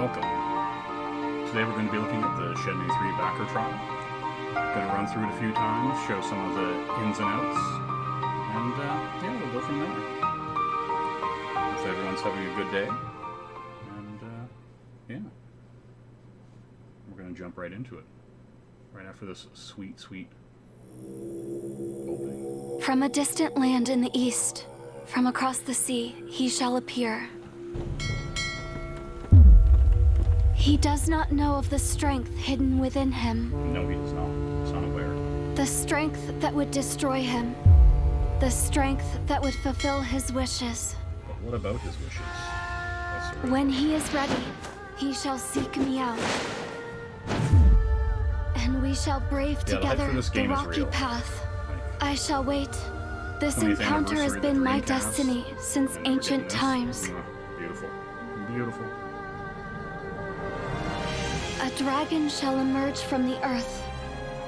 welcome. Today we're going to be looking at the Shenmue 3 backer trial. Going to run through it a few times, show some of the ins and outs, and yeah, we'll go from there. Hope everyone's having a good day, and yeah, we're going to jump right into it, right after this sweet, sweet opening. From a distant land in the east, from across the sea, he shall appear. He does not know of the strength hidden within him. No, he does not. He's unaware. The strength that would destroy him. The strength that would fulfill his wishes. But what about his wishes? When he is ready, he shall seek me out. And we shall brave together the rocky path. I shall wait. This encounter has been my destiny since ancient times. Beautiful. Beautiful. A dragon shall emerge from the earth,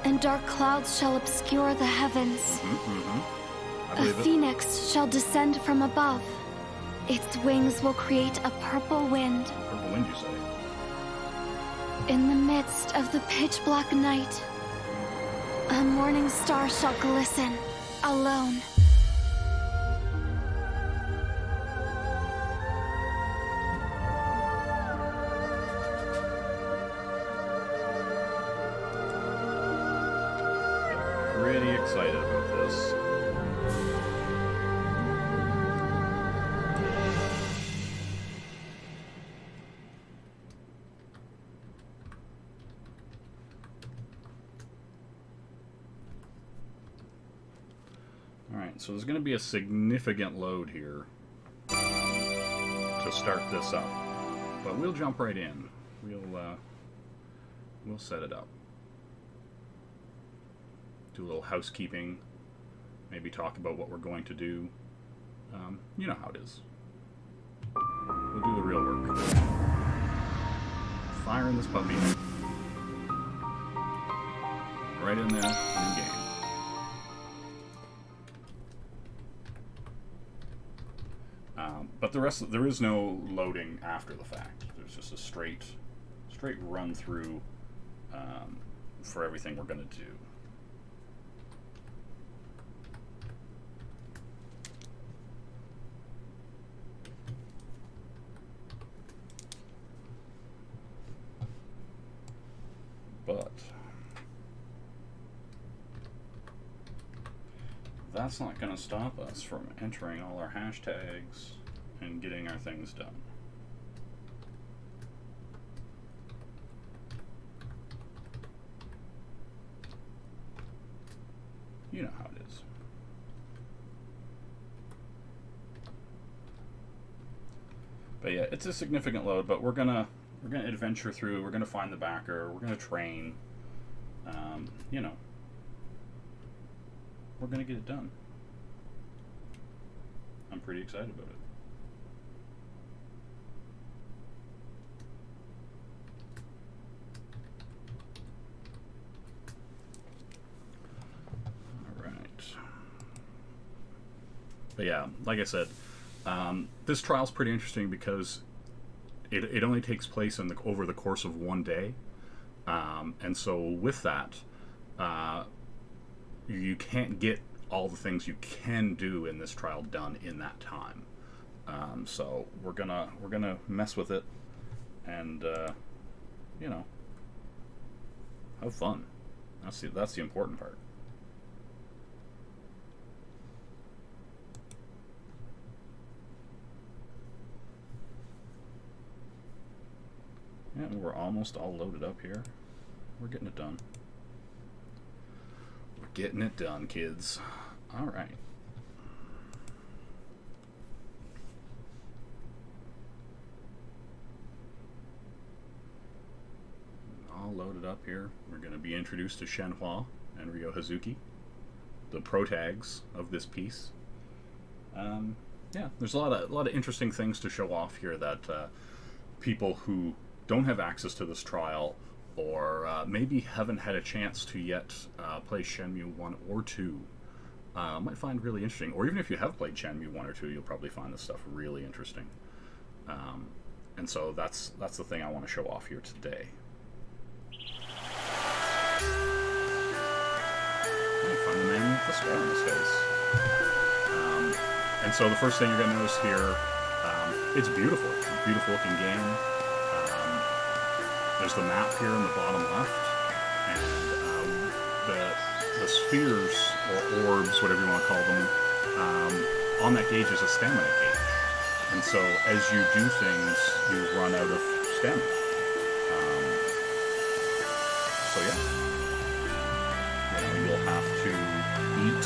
and dark clouds shall obscure the heavens. A phoenix shall descend from above. Its wings will create a purple wind. Purple wind, you say? In the midst of the pitch-black night, a morning star shall glisten, alone. Pretty excited about this. Alright, so there's going to be a significant load here to start this up. But we'll jump right in. We'll set it up. Do a little housekeeping, maybe talk about what we're going to do. You know how it is. We'll do the real work. Firing this puppy. Right in there, in game. But the rest, there is no loading after the fact. There's just a straight run through for everything we're going to do. But that's not going to stop us from entering all our hashtags and getting our things done. You know how it is. But yeah, it's a significant load, but we're gonna adventure through. We're gonna find the backer. We're gonna train. You know, we're gonna get it done. I'm pretty excited about it. All right. But yeah, like I said, this trial's pretty interesting because it only takes place over the course of one day, and so with that, you can't get all the things you can do in this trial done in that time. So we're gonna mess with it, and you know, have fun. That's the important part. Yeah, we're almost all loaded up here. We're getting it done. We're getting it done, kids. All right. All loaded up here. We're going to be introduced to Shenhua and Ryo Hazuki, the protags of this piece. Yeah, there's a lot of interesting things to show off here that people who don't have access to this trial, or maybe haven't had a chance to yet play Shenmue 1 or 2, might find really interesting. Or even if you have played Shenmue 1 or 2, you'll probably find this stuff really interesting. And so that's the thing I want to show off here today. I find the man with the scar on his face. And so the first thing you're going to notice here, it's beautiful. It's a beautiful looking game. There's the map here in the bottom left, and the spheres, or orbs, whatever you want to call them, on that gauge is a stamina gauge. And so as you do things, you run out of stamina. So yeah, you'll have to eat,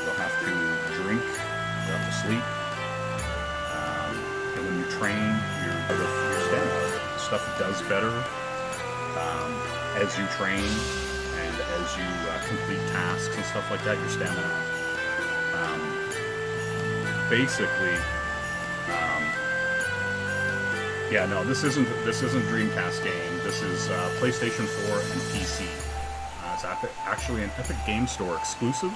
you'll have to drink, you'll have to sleep. And when you train, your stamina stuff does better as you train and as you complete tasks and stuff like that. Your stamina, basically. Yeah, no, this isn't Dreamcast game. This is PlayStation 4 and PC. It's actually an Epic Game Store exclusive.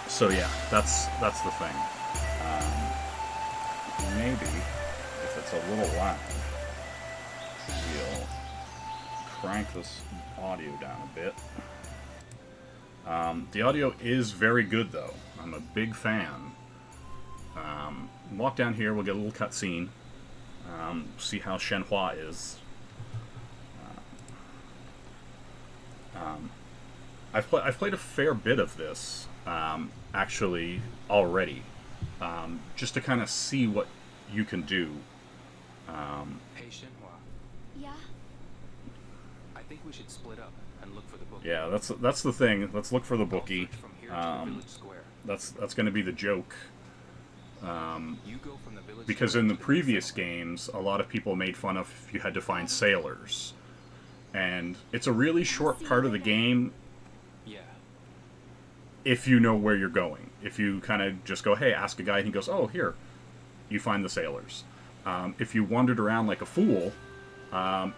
So yeah, that's the thing. Maybe if it's a little loud, we'll crank this audio down a bit. The audio is very good, though. I'm a big fan. Walk down here, we'll get a little cutscene. See how Shenhua is. I've played a fair bit of this, actually, already. Just to kind of see what you can do. Hey, Shenhua. Yeah? I think we should split up and look for the bookie. Yeah, that's the thing. Let's look for the bookie. From here to the village square. That's going to be the joke. You go from the village Because square in the to previous games, a lot of people made fun of if you had to find sailors. And it's a really short part of the game Yeah. if you know where you're going. If you kind of just go, hey, ask a guy, and he goes, oh, here, you find the sailors. If you wandered around like a fool,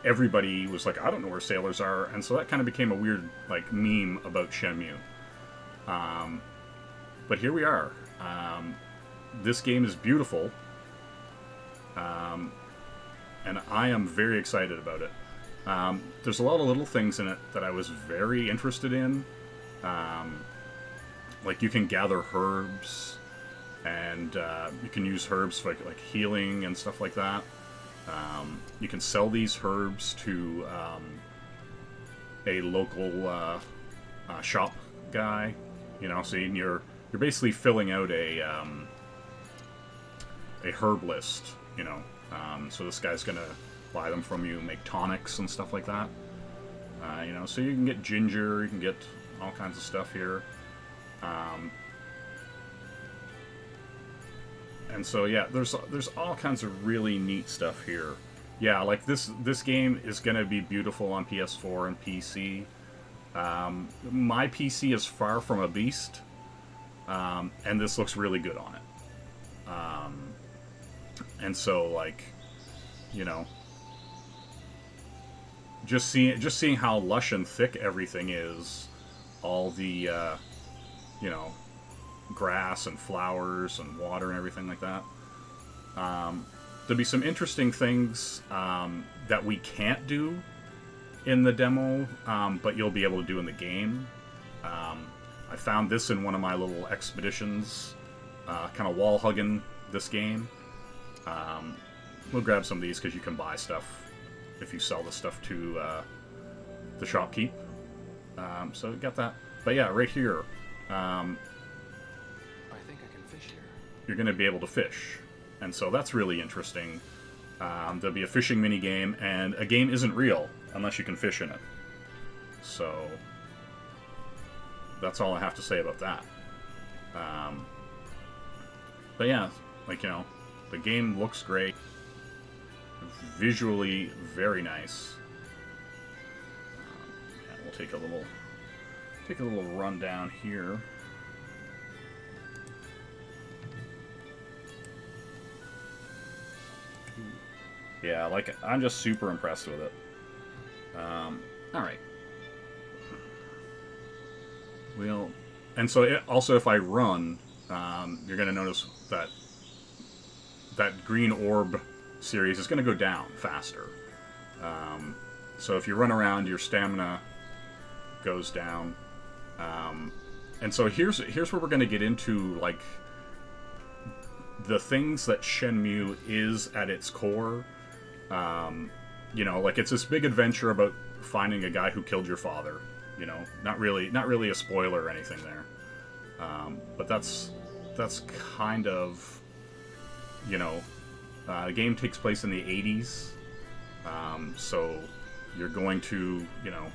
everybody was like, I don't know where sailors are. And so that kind of became a weird like meme about Shenmue. But here we are. This game is beautiful. And I am very excited about it. There's a lot of little things in it that I was very interested in. Like you can gather herbs, and you can use herbs for like healing and stuff like that. You can sell these herbs to a local shop guy. So you're basically filling out a herb list. So this guy's gonna buy them from you, make tonics and stuff like that. So you can get ginger, you can get all kinds of stuff here. And so yeah, there's all kinds of really neat stuff here. Yeah, like this game is gonna be beautiful on PS4 and PC. My PC is far from a beast, and this looks really good on it. And so like, just seeing how lush and thick everything is, all the grass and flowers and water and everything like that. There'll be some interesting things that we can't do in the demo, but you'll be able to do in the game. I found this in one of my little expeditions, kind of wall hugging this game. We'll grab some of these because you can buy stuff if you sell the stuff to the shopkeep. So we got that. But yeah, right here, I think I can fish here. you're going to be able to fish. And so that's really interesting. There'll be a fishing mini game, and a game isn't real unless you can fish in it. So that's all I have to say about that. But yeah, like, the game looks great. Visually very nice. Yeah, we'll take a little run down here. Yeah, like, I'm just super impressed with it. Alright. And so also if I run, you're going to notice that that green orb series is going to go down faster. So if you run around, your stamina goes down. And so here's where we're going to get into, like, the things that Shenmue is at its core. You know, like, it's this big adventure about finding a guy who killed your father. You know, not really a spoiler or anything there. But that's kind of, you know, the game takes place in the 80s. So you're going to, you know,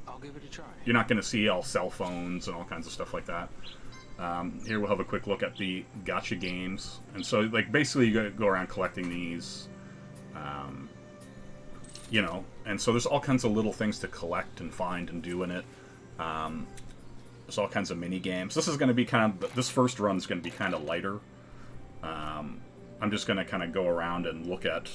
I'll give it a try. you're not going to see all cell phones and all kinds of stuff like that. Here we'll have a quick look at the gacha games. And so, like, basically you go around collecting these, you know, and so there's all kinds of little things to collect and find and do in it. There's all kinds of mini games. This is going to be this first run's going to be kind of lighter. I'm just going to kind of go around and look at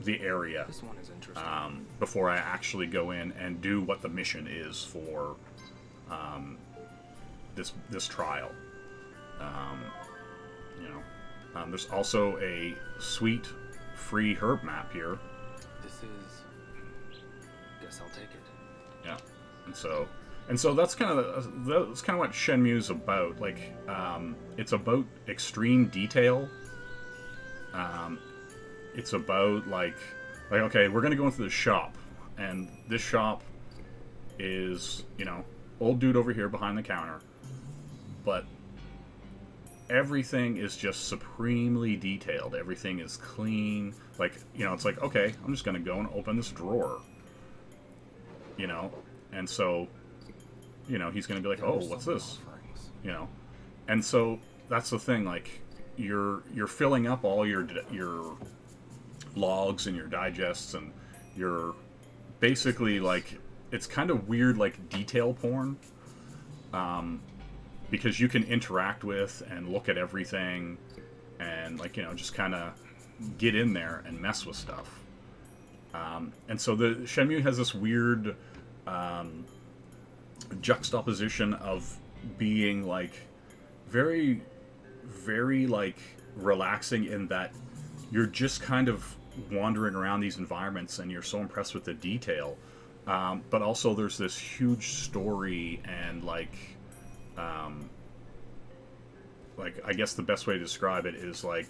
the area This one is interesting. before I actually go in and do what the mission is for this trial. You know, there's also a sweet free herb map here. This is... Guess I'll take it. Yeah, and so that's kind of what Shenmue's about. Like, it's about extreme detail. It's about like okay, we're gonna go into the shop, and this shop is, you know, old dude over here behind the counter, but everything is just supremely detailed. Everything is clean. Like, you know, it's like, okay, I'm just gonna go and open this drawer, you know, and so, you know, he's gonna be like, oh, what's this, you know, and so that's the thing. Like, you're filling up all your logs and your digests, and you're basically, like, it's kind of weird, like detail porn, because you can interact with and look at everything, and, like, you know, just kind of get in there and mess with stuff. And so the Shenmue has this weird juxtaposition of being, like, very, very, like, relaxing, in that you're just kind of wandering around these environments and you're so impressed with the detail, but also there's this huge story, and like I guess the best way to describe it is, like,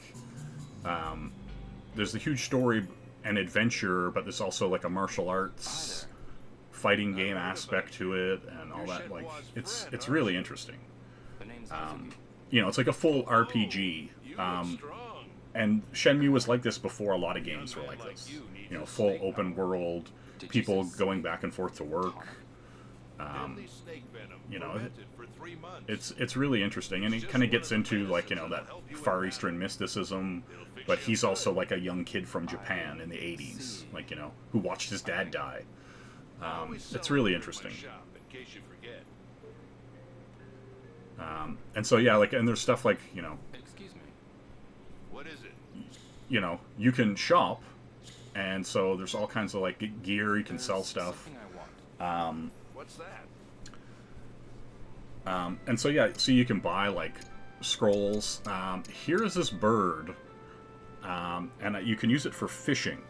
there's the huge story and adventure, but there's also, like, a martial arts fighting game aspect to it and all that. Like, it's really interesting. You know, it's like a full RPG. And Shenmue was like this before a lot of games were like this. You know, full open world, people going back and forth to work. You know, it's really interesting, and it kind of gets into, like, you know, that Far Eastern mysticism, but he's also, like, a young kid from Japan in the 80s, like, you know, who watched his dad die. It's really interesting. And so, yeah, like, and there's stuff like, you know, Excuse me. What is it? you know, you can shop, and so there's all kinds of, like, gear, you can sell stuff. Something I want. What's that? And so, yeah, so you can buy, like, scrolls. Here is this bird, and you can use it for fishing.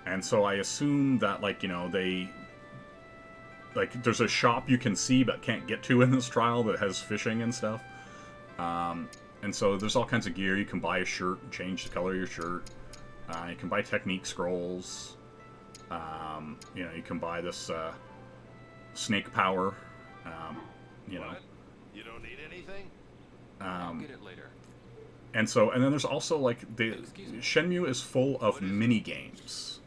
And so I assume that, like, you know, like, there's a shop you can see but can't get to in this trial that has fishing and stuff. And so there's all kinds of gear. You can buy a shirt and change the color of your shirt. You can buy technique scrolls. You know, you can buy this snake power. You know. What? You don't need anything? I'll get it later. And then there's also, like, Shenmue is full of mini games.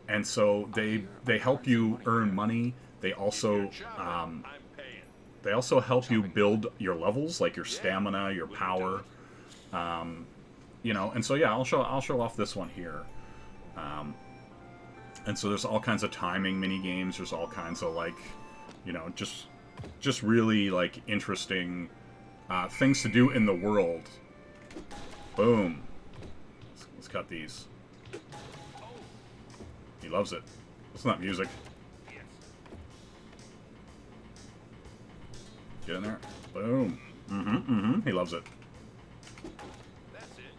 And so they help you earn money. They also I'm paying. they also help you build your levels, like your stamina, your power. You know, and so, yeah, I'll show off this one here. And so there's all kinds of timing mini games. There's all kinds of, like, you know, just really, like, interesting things to do in the world. Boom. Let's cut these. He loves it. It's not music. Get in there. Boom. He loves it. That's it.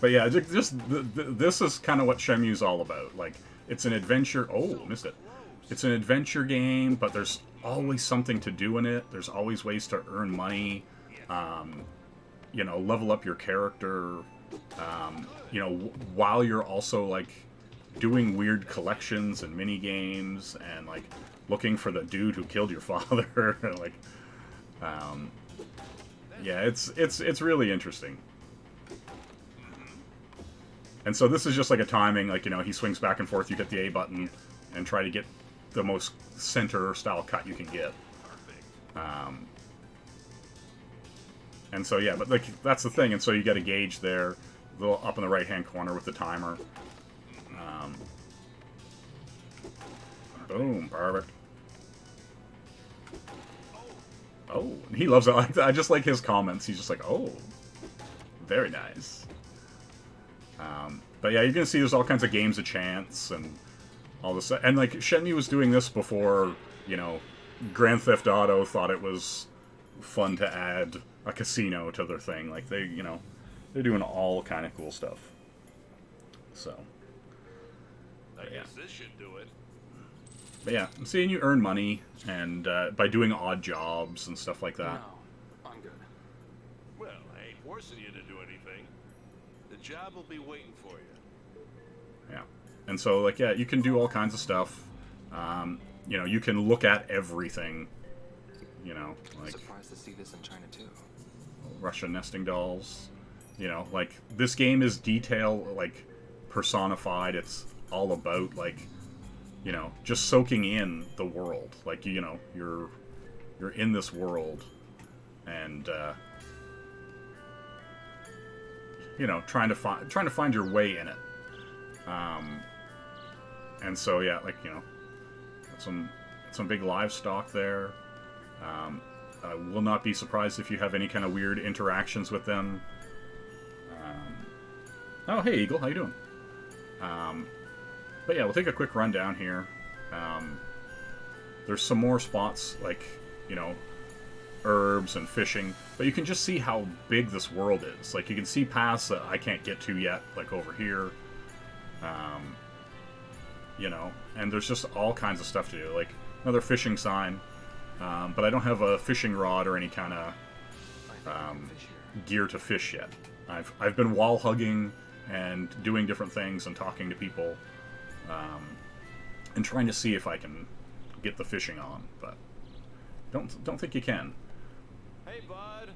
But yeah, this is kind of what Shenmue's all about. Like, it's an adventure. Oh, missed it. It's an adventure game, but there's always something to do in it. There's always ways to earn money. You know, level up your character. You know, while you're also like doing weird collections and mini games and like looking for the dude who killed your father. Like, yeah, it's really interesting. And so this is just like a timing, like, you know, he swings back and forth, you hit the A button, and try to get the most center-style cut you can get. And so, yeah, but like that's the thing, and so you get a gauge there, up in the right-hand corner with the timer. Boom, perfect. Oh, he loves it. I just like his comments. He's just like, oh, very nice. But yeah, you're gonna see there's all kinds of games of chance and all this, and like Shenmue was doing this before, you know, Grand Theft Auto thought it was fun to add a casino to their thing. Like they, you know, they're doing all kind of cool stuff. So, I guess this should do it. But yeah, I'm seeing you earn money and by doing odd jobs and stuff like that. No, I'm good. Well, I ain't forcing you to do anything. The job will be waiting for you. Yeah, and so like yeah, you can do all kinds of stuff. You know, you can look at everything. You know, I'm like surprised to see this in China too. Russian nesting dolls. You know, like this game is detail like personified. It's all about like, you know, just soaking in the world. Like, you know, you're in this world, and you know, trying to find your way in it. And so yeah, like, you know, some big livestock there. I will not be surprised if you have any kind of weird interactions with them. Oh, hey Eagle, how you doing? But yeah, we'll take a quick run down here. There's some more spots like, you know, herbs and fishing, but you can just see how big this world is. Like, you can see paths that I can't get to yet, like over here. You know, and there's just all kinds of stuff to do. Like, another fishing sign, but I don't have a fishing rod or any kind of gear to fish yet. I've been wall hugging and doing different things and talking to people, and trying to see if I can get the fishing on, but don't think you can. Hey, Bud,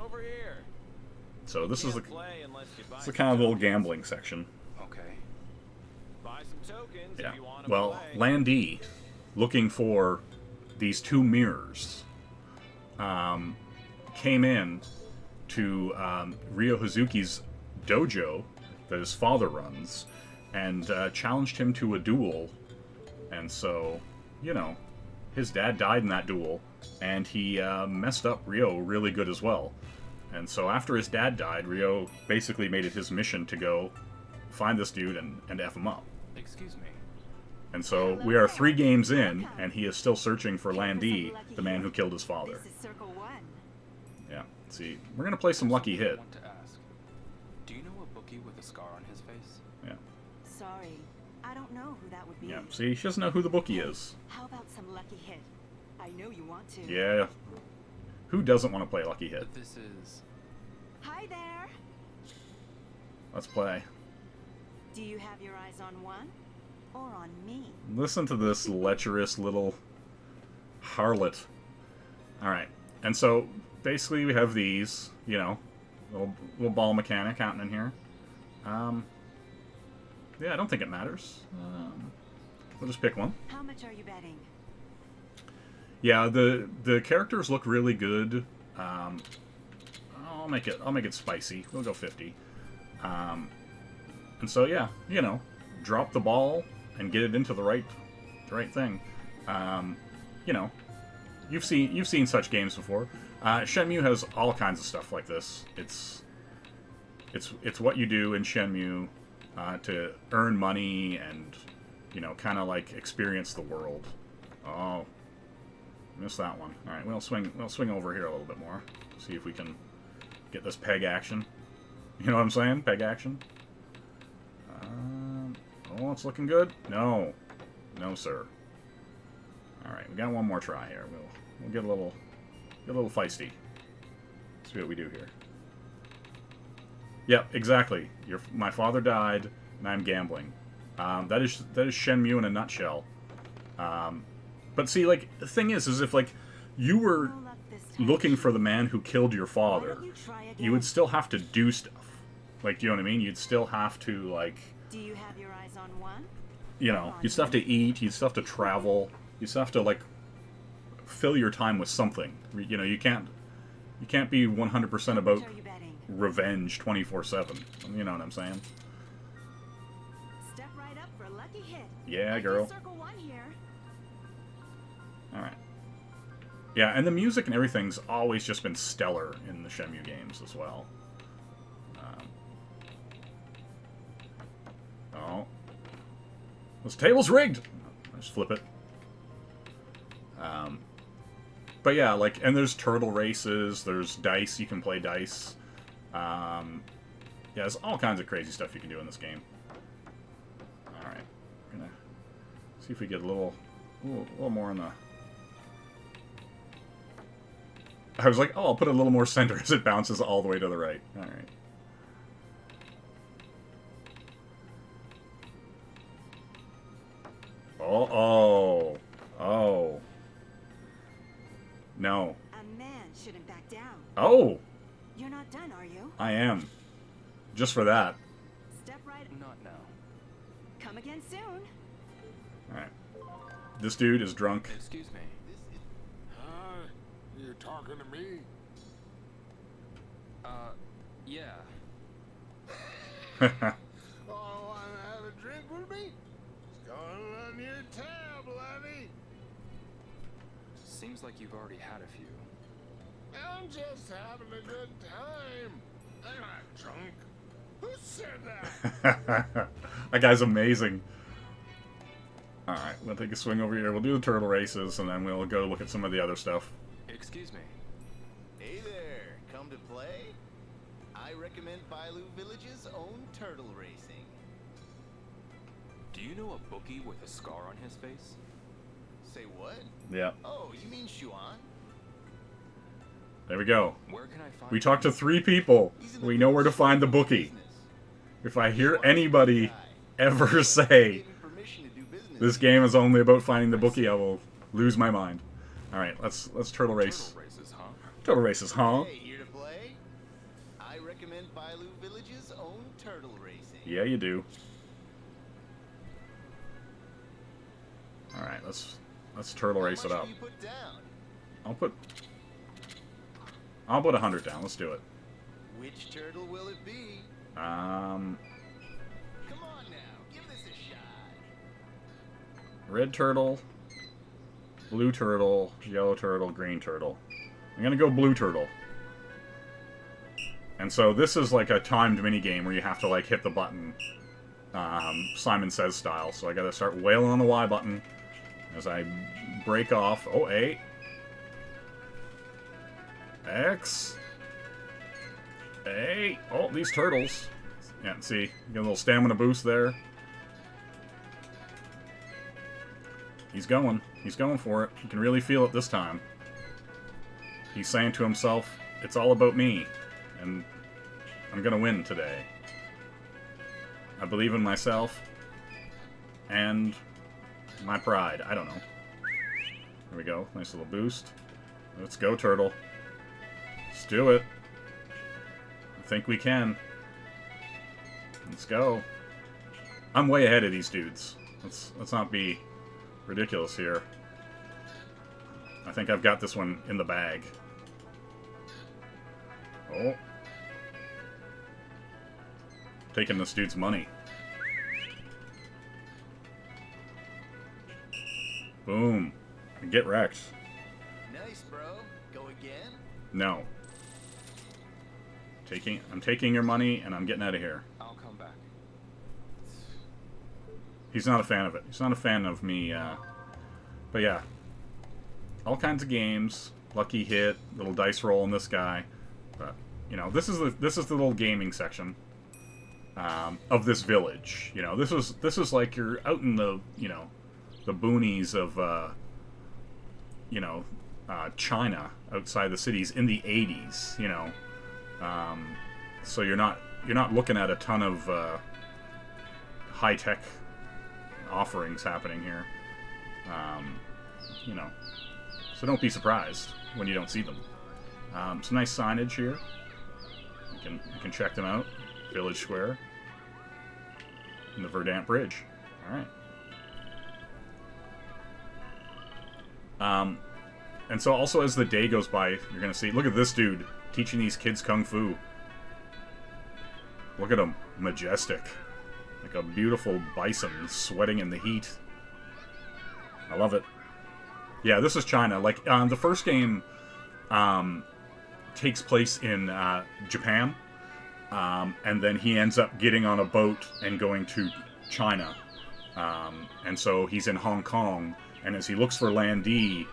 over here. So this is the It's kind of little gambling section. Okay. Buy some tokens Yeah. if you want to Well, play. Landy, looking for these two mirrors, came in to Ryo Hazuki's dojo that his father runs, and challenged him to a duel. And so, you know, his dad died in that duel, and he messed up Ryo really good as well. And so after his dad died, Ryo basically made it his mission to go find this dude and F him up. Excuse me. And so we are 3 games in, and he is still searching for Landy, the man who killed his father. This is Circle 1. Yeah, see, we're going to play some Lucky Hit. I want to ask. Do you know a bookie with a scar on his face? Yeah, Sorry, I don't know who that would be. yeah, see, she doesn't know who the bookie is. How about some Lucky Hit? I know you want to. Yeah, who doesn't want to play Lucky Hit? But this is... Hi there. Let's play. Do you have your eyes on one or on me? Listen to this lecherous little harlot. Alright, and so basically we have these, you know, little ball mechanic happening here. Yeah, I don't think it matters. We'll just pick one. How much are you betting? Yeah, the characters look really good. I'll make it spicy. We'll go 50. And so yeah, you know, drop the ball and get it into the right thing. You know, you've seen such games before. Shenmue has all kinds of stuff like this. It's what you do in Shenmue to earn money and, you know, kind of like experience the world. Oh, missed that one. All right, we'll swing over here a little bit more. See if we can get this peg action. You know what I'm saying? Peg action. Oh, it's looking good. No, no, sir. All right, we got one more try here. We'll get a little feisty. See what we do here. Yep, exactly. My father died, and I'm gambling. That is Shenmue in a nutshell. But see, like, the thing is if, like, you were looking for the man who killed your father, you would still have to do stuff. Like, do you know what I mean? You'd still have to, like... Do you have your eyes on one? You know, you'd still have to eat, you'd still have to travel, you'd still have to, like, fill your time with something. You know, you can't be 100% about revenge 24/7. You know what I'm saying? Step right up for a lucky hit. Yeah, girl. Circle one here. Alright. Yeah, and the music and everything's always just been stellar in the Shenmue games as well. Oh. This table's rigged! Just flip it. But yeah, like, and there's turtle races, there's dice, you can play dice. Yeah, there's all kinds of crazy stuff you can do in this game. Alright. Gonna see if we get a little more in the... I was like, oh, I'll put a little more center as it bounces all the way to the right. Alright. Oh. No. A man shouldn't back down. Oh! You're not done, are you? I am. Just for that. Step right... Not now. Come again soon. Alright. This dude is drunk. Excuse me. You talking to me? Yeah. Oh, wanna have a drink with me? It's going on your tab, laddie. Seems like you've already had a few. I'm just having a good time. I'm not drunk. Who said that? That guy's amazing. Alright, we'll take a swing over here. We'll do the turtle races, and then we'll go look at some of the other stuff. Excuse me. Hey there, come to play? I recommend Bailu Village's own turtle racing. Do you know a bookie with a scar on his face? Say what? Yeah. Oh, you mean Xuan? There we go. Where can I find We talked to 3 people. We know where to find the bookie. If I hear anybody ever say this game is only about finding the bookie, I will lose my mind. Alright, let's turtle race. Turtle races, huh? Turtle races, huh? Hey, here to play? I recommend Bailu Village's own turtle racing. Yeah, you do. Alright, let's turtle race it How up. much will you put down? I'll put 100 down. Let's do it. Which turtle will it be? Um, Come on now, give this a shot. red turtle, blue turtle, yellow turtle, green turtle. I'm gonna go blue turtle. And so this is like a timed minigame where you have to like hit the button, Simon Says style. So I gotta start wailing on the Y button as I break off. Oh, A. X. A. Oh, these turtles. Yeah, see, get a little stamina boost there. He's going. He's going for it. You can really feel it this time. He's saying to himself, it's all about me, and I'm gonna win today. I believe in myself and my pride. I don't know. There we go. Nice little boost. Let's go, turtle. Let's do it. I think we can. Let's go. I'm way ahead of these dudes. Let's not be ridiculous here. I think I've got this one in the bag. Oh. Taking this dude's money. Boom. Get wrecked. Nice, bro. Go again? No. I'm taking your money and I'm getting out of here. I'll come back. He's not a fan of it. He's not a fan of me, but yeah. All kinds of games. Lucky hit, little dice roll on this guy. But, you know, this is the little gaming section of this village. You know, this is like you're out in the, you know, the boonies of, you know, China, outside the cities in the 80s, you know. So you're not looking at a ton of high-tech offerings happening here. You know, so don't be surprised when you don't see them. Some nice signage here. You can check them out. Village Square and the Verdant Bridge. All right. And so also as the day goes by, you're gonna see. Look at this dude teaching these kids kung fu. Look at him, majestic, like a beautiful bison sweating in the heat. I love it. Yeah, this is China. Like, the first game takes place in Japan, and then he ends up getting on a boat and going to China. And so he's in Hong Kong, and as he looks for Lan Di,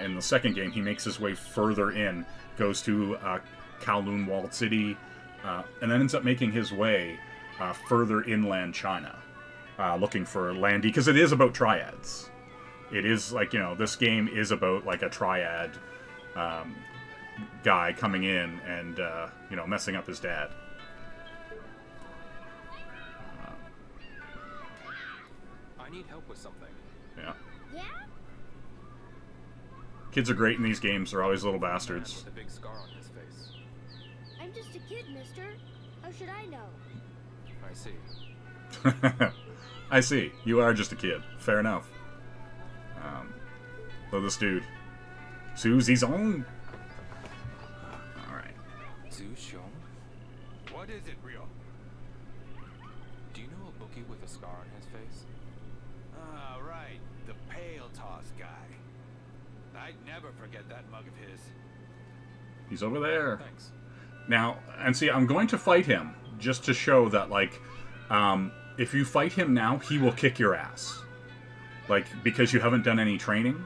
in the second game, he makes his way further in, goes to Kowloon Walled City, and then ends up making his way further inland China, looking for Lan Di, because it is about triads. It is like, you know, this game is about like a triad guy coming in and, you know, messing up his dad. I need help with something. Yeah. Yeah? Kids are great in these games. They're always little Man bastards. with a big scar on his face. I'm just a kid, mister. How should I know? I see. I see. You are just a kid. Fair enough. So this dude. Susie's on. Alright. Zhu Xiong? What is it, Rio? Do you know a bookie with a scar on his face? Ah, right. The pale toss guy. I'd never forget that mug of his. He's over there. Thanks. Now, and see, I'm going to fight him just to show that, like, if you fight him now, he will kick your ass. Like, because you haven't done any training.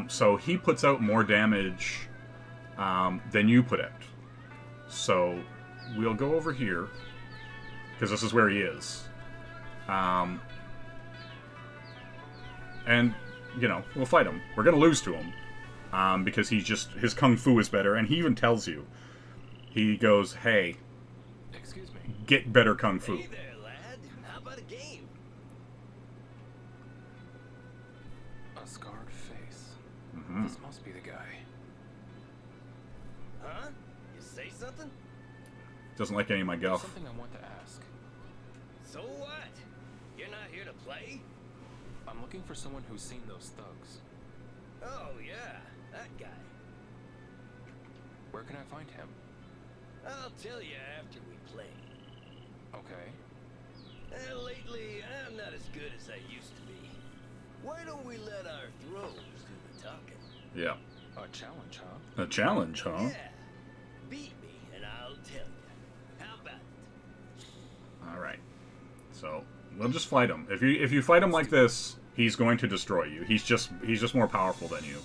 So he puts out more damage than you put out. So we'll go over here, because this is where he is. And, you know, we'll fight him. We're going to lose to him. Because his kung fu is better, and he even tells you. He goes, hey, Excuse me. get better kung fu. Hey there, lad. How about a game? A scarred face. Mhm. This must be the guy. Huh? You say something? Doesn't like any of my There's guff. something I want to ask. So what? You're not here to play? I'm looking for someone who's seen those thugs. Oh, yeah. That guy. Where can I find him? I'll tell you after we play. Okay. Lately, I'm not as good as I used to be. Why don't we let our throws do the talking? Yeah. A challenge, huh? A challenge, huh? Yeah. Beat me, and I'll tell you. How about it? Alright. So, we'll just fight him. If you fight him like this, he's going to destroy you. He's just more powerful than you.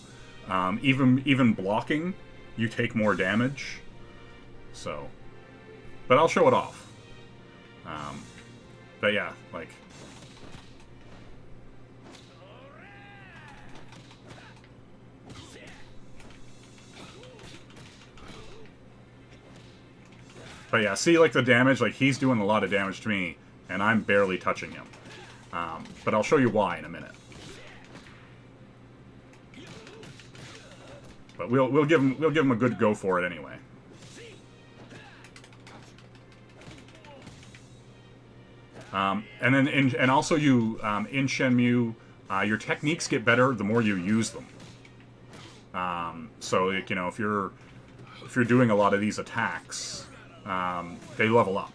Even blocking, you take more damage. So, but I'll show it off. But yeah, like. But yeah, see, like the damage, like he's doing a lot of damage to me, and I'm barely touching him. But I'll show you why in a minute. But we'll give him a good go for it anyway. And then and also you in Shenmue, your techniques get better the more you use them. So like, you know, if you're doing a lot of these attacks, they level up.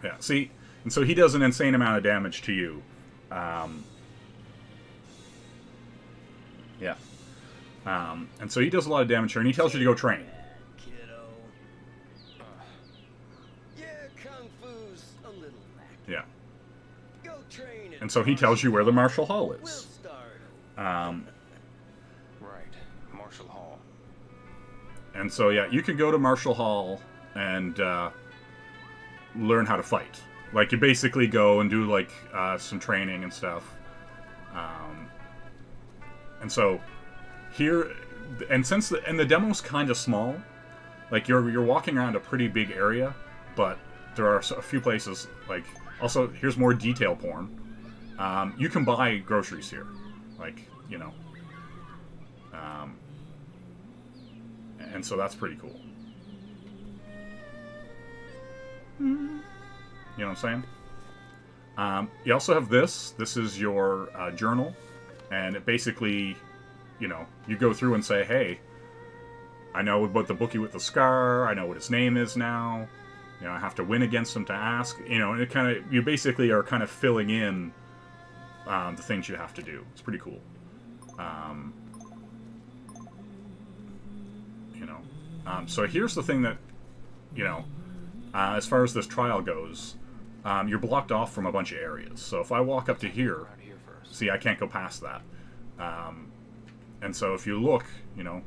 Yeah, see, and so he does an insane amount of damage to you. Yeah. And so he does a lot of damage here, and he tells you to go train. Kiddo. Yeah, Kung Fu's a little lacking. Yeah. training. And so he tells you where the Martial Hall We'll is. start. Right. Marshall Hall. And so, yeah, you can go to Martial Hall and learn how to fight. Like, you basically go and do, like, some training and stuff. And so, here... And since the demo's kind of small, like, you're walking around a pretty big area, but there are a few places, like... Also, here's more detail porn. You can buy groceries here. Like, you know... and so that's pretty cool. You know what I'm saying? You also have this. This is your journal. And it basically, you know, you go through and say, hey, I know about the bookie with the scar. I know what his name is now. You know, I have to win against him to ask. You know, and it kind of, you basically are kind of filling in the things you have to do. It's pretty cool. You know, so here's the thing that, you know, as far as this trial goes, you're blocked off from a bunch of areas. So if I walk up to here, see, I can't go past that. And so if you look, you know,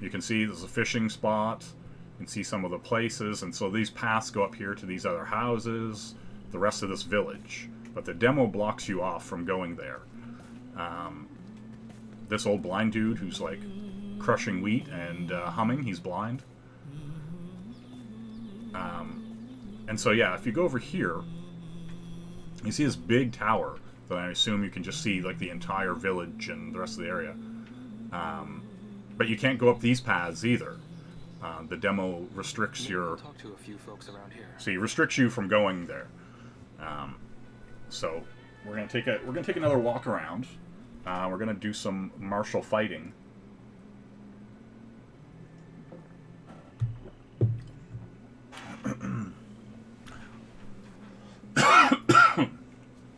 you can see there's a fishing spot. You can see some of the places. And so these paths go up here to these other houses, the rest of this village. But the demo blocks you off from going there. This old blind dude who's like crushing wheat and humming, he's blind. And so, yeah, if you go over here, you see this big tower that I assume you can just see, like, the entire village and the rest of the area. But you can't go up these paths either. The demo restricts your... Talk to a few folks around here. So he restricts you from going there. So we're gonna take another walk around. We're gonna do some martial fighting.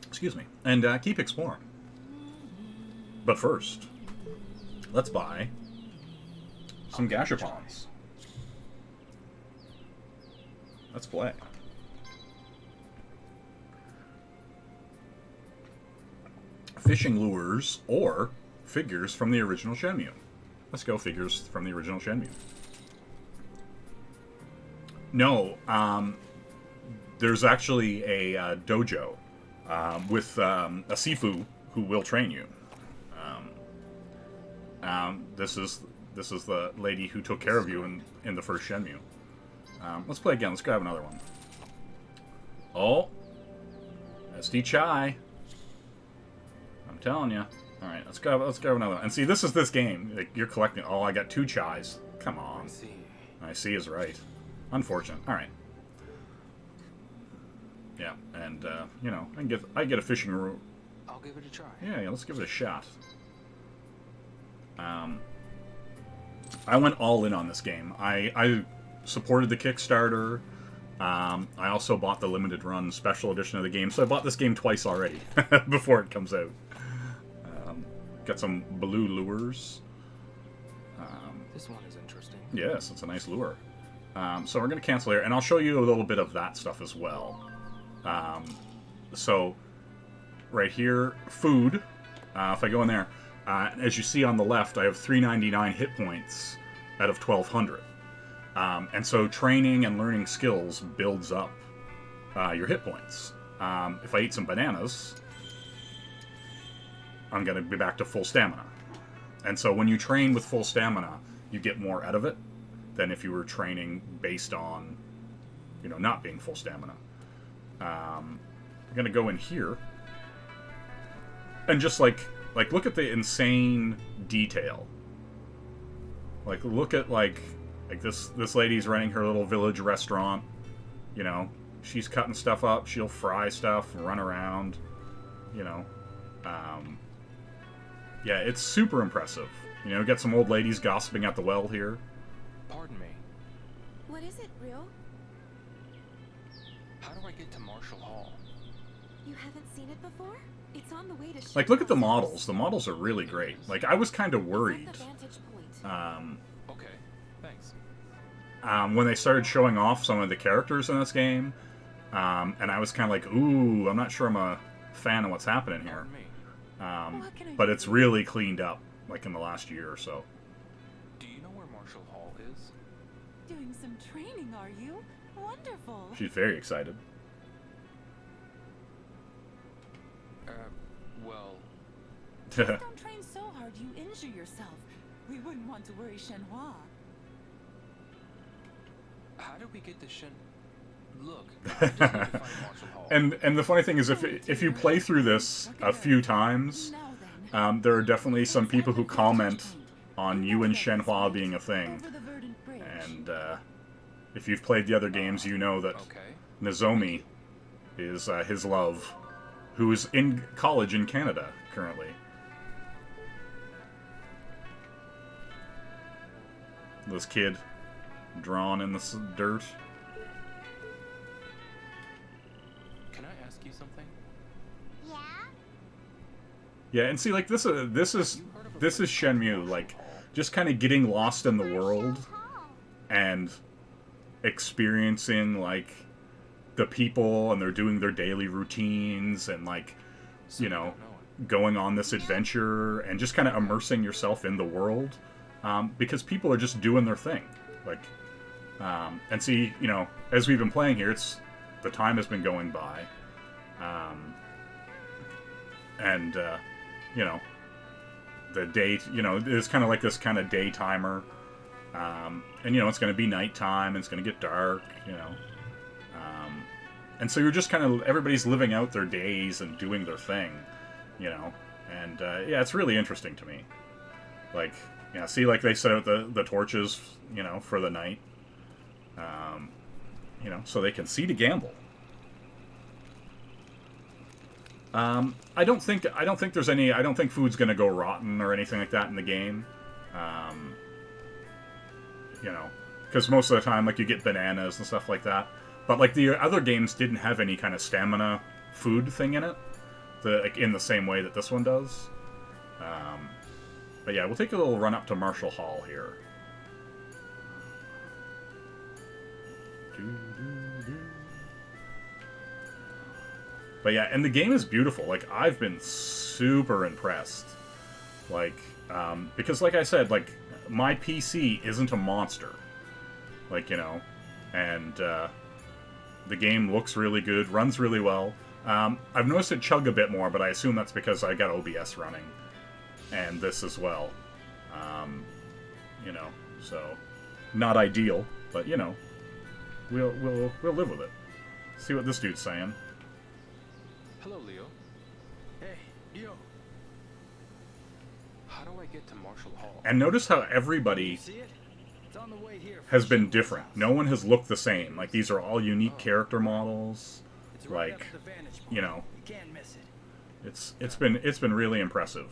Excuse me. And keep exploring. But first, let's buy some gashapons. Let's play. Fishing lures or figures from the original Shenmue. Let's go figures from the original Shenmue. No, there's actually a dojo with a Sifu who will train you. This is the lady who took care of you in the first Shenmue. Let's play again. Let's grab another one. Oh, SD Chai. I'm telling you. All right, let's grab another one. And see, this is this game. Like, you're collecting. Oh, I got 2 Chais. Come on. I see is right. Unfortunate. All right. Yeah, and you know, I get a fishing room. I'll give it a try. Yeah, let's give it a shot. I went all in on this game. I supported the Kickstarter. I also bought the limited run special edition of the game, so I bought this game twice already before it comes out. Got some blue lures. This one is interesting. Yes, it's a nice lure. So we're going to cancel here, and I'll show you a little bit of that stuff as well. So, right here, food. If I go in there, as you see on the left, I have 399 hit points out of 1,200. And so training and learning skills builds up your hit points. If I eat some bananas, I'm going to be back to full stamina. And so when you train with full stamina, you get more out of it than if you were training based on, you know, not being full stamina. I'm going to go in here and just like look at the insane detail. Like, look at like this lady's running her little village restaurant. You know, she's cutting stuff up. She'll fry stuff, run around. You know, yeah, it's super impressive. You know, get some old ladies gossiping at the well here. Pardon me. What is it, Ryo? How do I get to Marshall Hall? You haven't seen it before? It's on the way to Like, look at the models. The models are really great. Like, I was kind of worried. Okay, thanks. When they started showing off some of the characters in this game, and I was kind of like, ooh, I'm not sure I'm a fan of what's happening here. Pardon me. What can I But do it's for you? really cleaned up, like in the last year or so. Do you know where Marshall Hall is? Doing some training, are you? Wonderful. She's very excited. Well, Don't train so hard you injure yourself. We wouldn't want to worry Shenhua. how did we get to Shen? Look, I just need to find Marshall Hall. And the funny thing is, if you play through this a few times, Now then, there are definitely some people who comment on you and Shenhua being a thing. over the verdant bridge. And if you've played the other games, you know that Okay. Nozomi is his love, who is in college in Canada currently. This kid drawn in the dirt. Can I ask you something? Yeah? Yeah, and see, like this is Shenmue, like just kind of getting lost in the world and experiencing like the people, and they're doing their daily routines, and like, So you you know, don't know it. going on this adventure and just kind of immersing yourself in the world, because people are just doing their thing, like, and see, you know, as we've been playing here, the time has been going by, and you know, the day, you know, it's kind of like this kind of day timer, and you know, it's going to be nighttime, and it's going to get dark, you know. And so you're just kind of, everybody's living out their days and doing their thing, you know. And yeah, it's really interesting to me. Like, yeah, see, like they set out the torches, you know, for the night, you know, so they can see to gamble. I don't think there's any. I don't think food's gonna go rotten or anything like that in the game. You know, because most of the time, like, you get bananas and stuff like that. But like the other games didn't have any kind of stamina food thing in it, like in the same way that this one does. But yeah, we'll take a little run up to Marshall Hall here. But yeah, and the game is beautiful. Like, I've been super impressed. Like, because like I said, like, my PC isn't a monster. Like, you know, and the game looks really good, runs really well. I've noticed it chug a bit more, but I assume that's because I got OBS running, and this as well. You know, so not ideal, but you know, we'll live with it. See what this dude's saying. Hello, Leo. Hey, yo. How do I get to Marshall Hall? And notice how everybody See it? It's on the way here. from has been Shenmue's different. house. No one has looked the same. Like, these are all unique character models. It's right Like, up at the vantage point. you know, You can't miss it. it's been really impressive.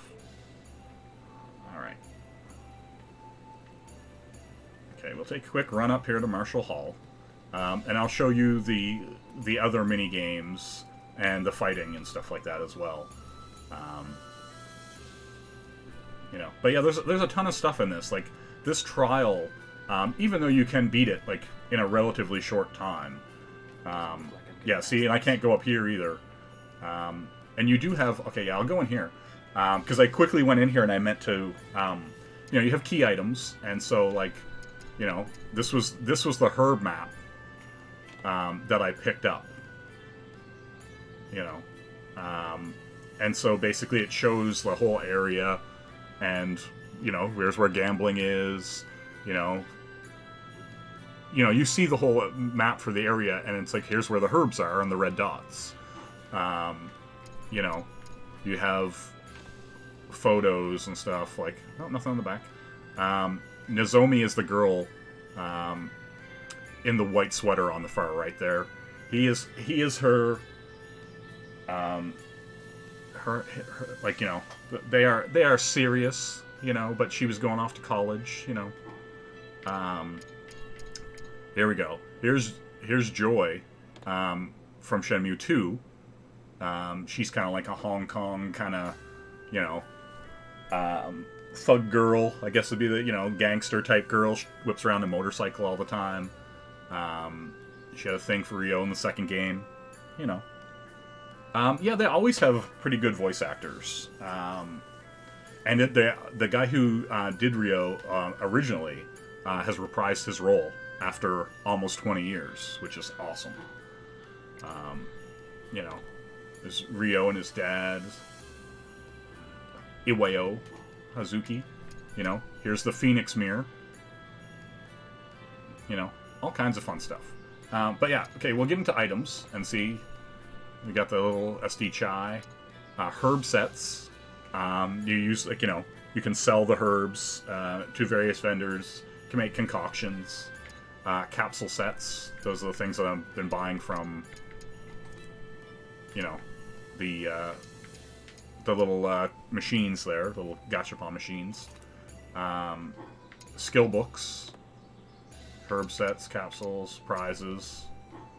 All right. Okay, we'll take a quick run up here to Marshall Hall, and I'll show you the other mini games and the fighting and stuff like that as well. You know, but yeah, there's a ton of stuff in this. Like, this trial, even though you can beat it like in a relatively short time. Yeah, see, and I can't go up here either. And you do have, okay, yeah, I'll go in here, because I quickly went in here and I meant to, you know, you have key items, and so, like, you know, this was the herb map that I picked up. You know, and so basically it shows the whole area, and you know, here's where gambling is. You know, you see the whole map for the area, and it's like, here's where the herbs are and the red dots. You know, you have photos and stuff, like, oh, nothing on the back. Nozomi is the girl in the white sweater on the far right there. He is her, her, like, you know, they are serious, you know, but she was going off to college, you know. Here we go. Here's Joy, from Shenmue 2. She's kind of like a Hong Kong kind of, you know, thug girl, I guess would be the, you know, gangster type girl. She whips around a motorcycle all the time. She had a thing for Rio in the second game, you know. Yeah, they always have pretty good voice actors. And the guy who did Rio originally has reprised his role after almost 20 years, which is awesome. You know, there's Rio and his dad, Iwao Hazuki. You know, here's the Phoenix Mirror. You know, all kinds of fun stuff. But yeah, okay, we'll get into items and see. We got the little SD chai, herb sets. You use, like, you know, you can sell the herbs to various vendors. You can make concoctions. Capsule sets. Those are the things that I've been buying from, you know, the little machines there, the little gachapon machines. Skill books. Herb sets, capsules, prizes.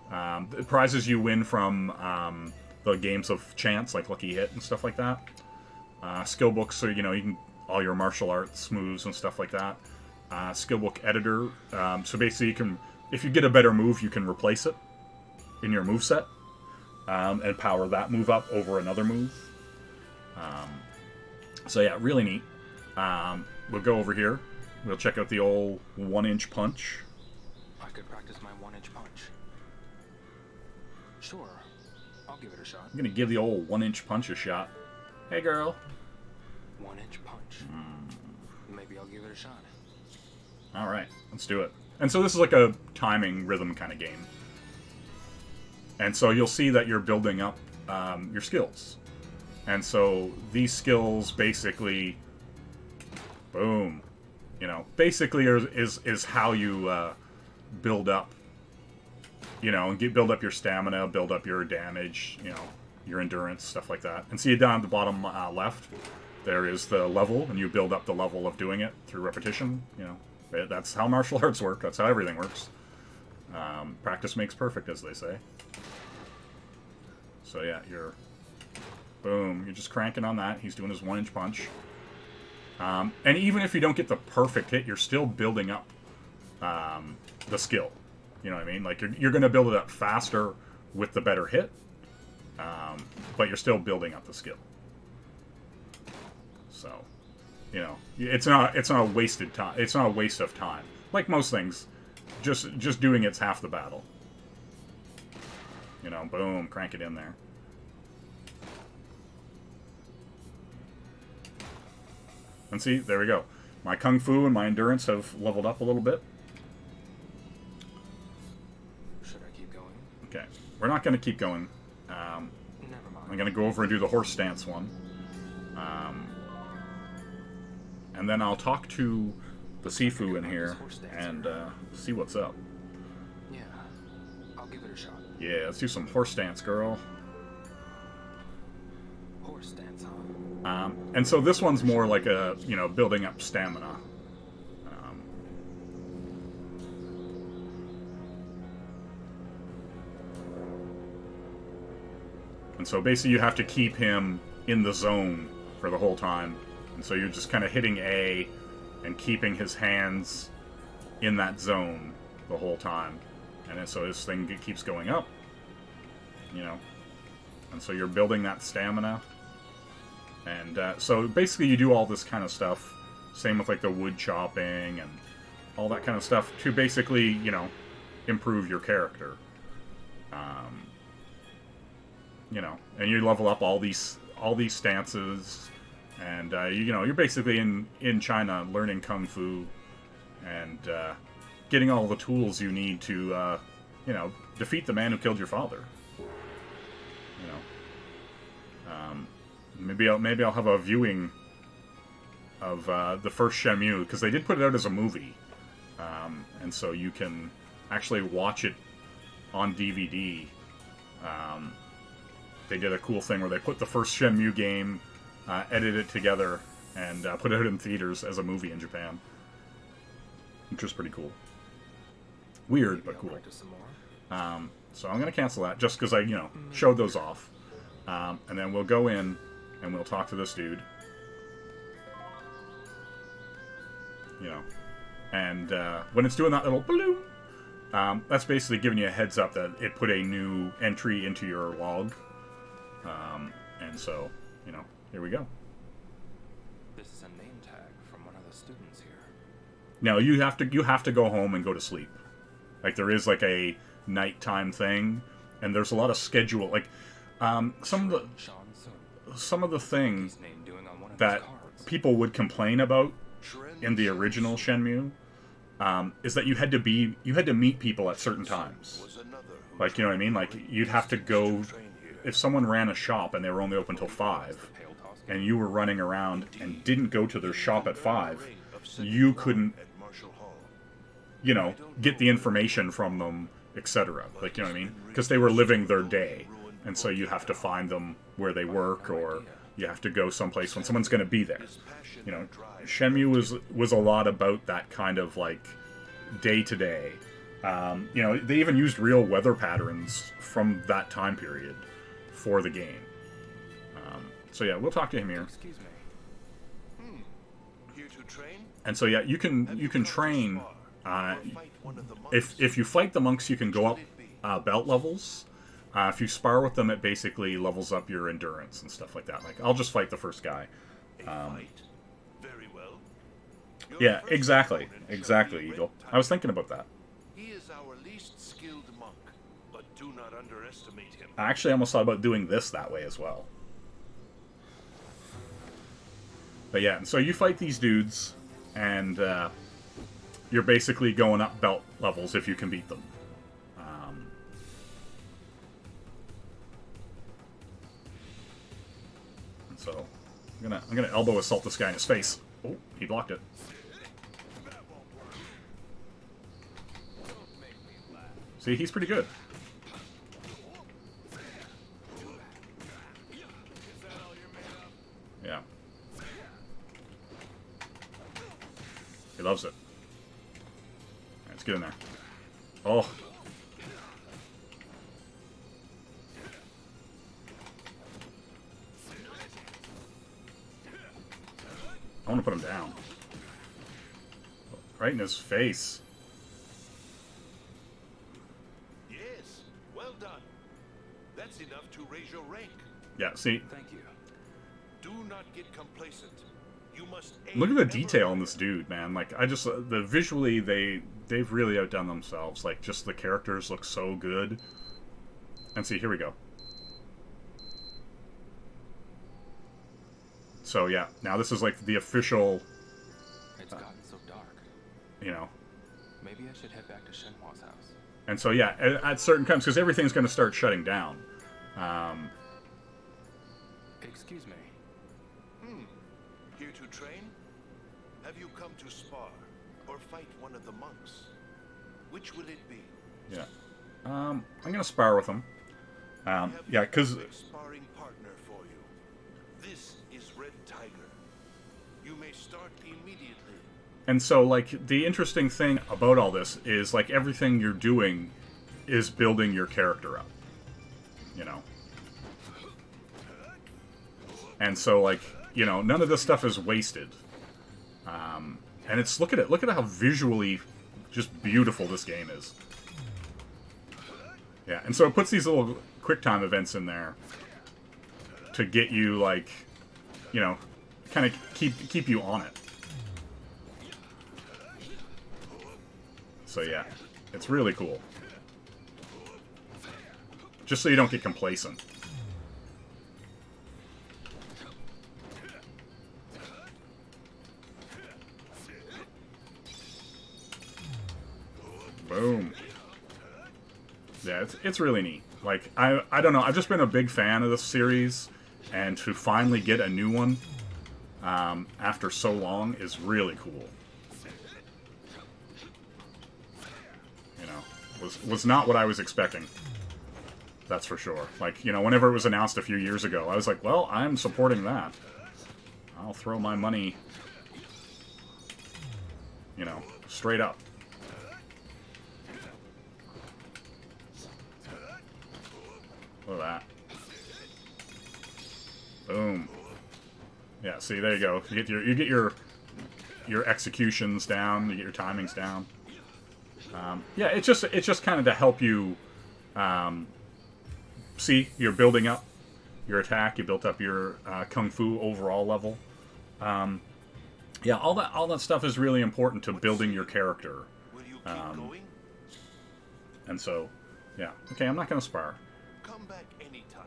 The prizes you win from the games of chance, like Lucky Hit and stuff like that. Skill books, so you know you can all your martial arts moves and stuff like that. Skill book editor, so basically you can, if you get a better move, you can replace it in your move set and power that move up over another move. So yeah, really neat. We'll go over here. We'll check out the old 1-inch punch. I could practice my 1-inch punch. Sure, I'll give it a shot. I'm gonna give the old 1-inch punch a shot. Hey, girl. 1-inch punch. Maybe I'll give it a shot. All right, let's do it. And so this is like a timing rhythm kind of game. And so you'll see that you're building up your skills. And so these skills basically, boom, you know, basically is how you build up, you know, and build up your stamina, build up your damage, you know, your endurance, stuff like that. And see down at the bottom left, there is the level, and you build up the level of doing it through repetition. You know, that's how martial arts work. That's how everything works. Practice makes perfect, as they say. So yeah, you're, boom, you're just cranking on that. He's doing his 1-inch punch. And even if you don't get the perfect hit, you're still building up the skill. You know what I mean? Like, you're going to build it up faster with the better hit, but you're still building up the skill. So, you know, it's not a wasted time. It's not a waste of time. Like most things, just doing it's half the battle. You know, boom, crank it in there. And see, there we go. My kung fu and my endurance have leveled up a little bit. Should I keep going? Okay, we're not going to keep going. Never mind. I'm going to go over and do the horse stance one. And then I'll talk to the Sifu in here and see what's up. Yeah, I'll give it a shot. Yeah, let's do some horse stance, girl. Horse stance, huh? And so this one's more like a, you know, building up stamina. And so basically you have to keep him in the zone for the whole time. And so you're just kind of hitting A and keeping his hands in that zone the whole time. And then so this thing keeps going up, you know. And so you're building that stamina. And so basically you do all this kind of stuff. Same with like the wood chopping and all that kind of stuff to basically, you know, improve your character. You know, and you level up all these stances. And, you know, you're basically in China learning Kung Fu and getting all the tools you need to, you know, defeat the man who killed your father. You know. Maybe I'll have a viewing of the first Shenmue, because they did put it out as a movie. And so you can actually watch it on DVD. They did a cool thing where they put the first Shenmue game, edited it together, and put it out in theaters as a movie in Japan. Which was pretty cool. Weird, but cool. So I'm going to cancel that, just because I, you know, showed those off. And then we'll go in, and we'll talk to this dude. You know. And when it's doing that little balloon, that's basically giving you a heads up that it put a new entry into your log. And so, you know, here we go. This is a name tag from one of the students here. Now you have to go home and go to sleep. Like there is like a nighttime thing, and there's a lot of schedule. Like some of the things that people would complain about in the original Shenmue is that you had to meet people at certain times. Like, you know what I mean? Like you'd have to go if someone ran a shop and they were only open till 5, and you were running around and didn't go to their shop at 5, you couldn't, you know, get the information from them, etc. Like, you know what I mean? Because they were living their day, and so you have to find them where they work, or you have to go someplace when someone's going to be there. You know, Shenmue was a lot about that kind of like day to day. You know, they even used real weather patterns from that time period for the game. So yeah, we'll talk to him here. Excuse me. Here to train? And so yeah, you can train. If you fight the monks, you can go up belt levels. If you spar with them, it basically levels up your endurance and stuff like that. Like, I'll just fight the first guy. Very well. Yeah, exactly, Eagle. I was thinking about that. He is our least skilled monk, but do not underestimate him. I actually almost thought about doing this that way as well. But yeah, so you fight these dudes, and you're basically going up belt levels if you can beat them. And so I'm gonna elbow assault this guy in his face. Oh, he blocked it. See, he's pretty good. Yeah. He loves it. Right, let's get in there. Oh. I want to put him down. Right in his face. Yes, well done. That's enough to raise your rank. Yeah, see? Thank you. Do not get complacent. You must Look at the detail on this dude, man. Like, the visually, they've really outdone themselves. Like, just the characters look so good. And see, here we go. So, yeah, now this is like the official, It's gotten so dark. you know. Maybe I should head back to Shenhua's house. And so, yeah, at certain times, because everything's going to start shutting down. Excuse me. Here to train? Have you come to spar or fight one of the monks? Which will it be? Yeah. I'm going to spar with him. Yeah, because... Sparring partner for you. This is Red Tiger. You may start immediately. And so, like, the interesting thing about all this is, like, everything you're doing is building your character up. You know? And so, like, you know, none of this stuff is wasted. And it's, look at how visually just beautiful this game is. Yeah, and so it puts these little QuickTime events in there to get you, like, you know, kind of keep you on it. So yeah, it's really cool. Just so you don't get complacent. Boom. Yeah, it's really neat. Like, I don't know, I've just been a big fan of this series, and to finally get a new one after so long is really cool. You know, was not what I was expecting. That's for sure. Like, you know, whenever it was announced a few years ago, I was like, well, I'm supporting that. I'll throw my money, you know, straight up. Look at that. Boom. Yeah, see, there you go. You get your executions down, you get your timings down. Yeah, it's just kind of to help you see you're building up your attack. You built up your kung fu overall level. Yeah, all that stuff is really important to building your character. Will you keep going? And so, yeah. Okay, I'm not going to spar. Come back anytime.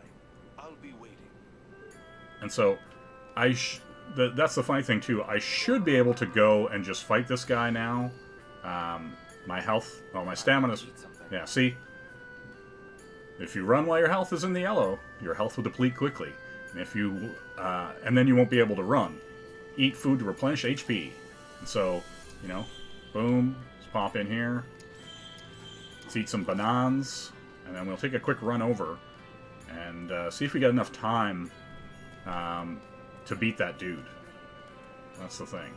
I'll be waiting. And so, that's the funny thing, too. I should be able to go and just fight this guy now. My health... Oh, my stamina's... Yeah, see? If you run while your health is in the yellow, your health will deplete quickly. And if you... and then you won't be able to run. Eat food to replenish HP. And so, you know, boom. Let's pop in here. Let's eat some bananas. And then we'll take a quick run over. And see if we got enough time... to beat that dude. That's the thing.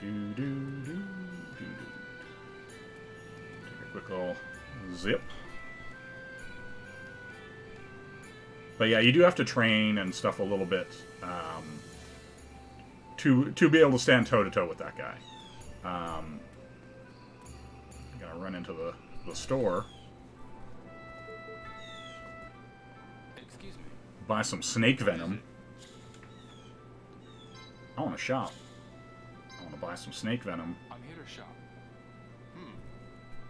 Take a quick little zip. But yeah, you do have to train and stuff a little bit to be able to stand toe-to-toe with that guy. Gotta run into the store. Buy some snake venom. I want to shop. I want to buy some snake venom. I'm here to shop.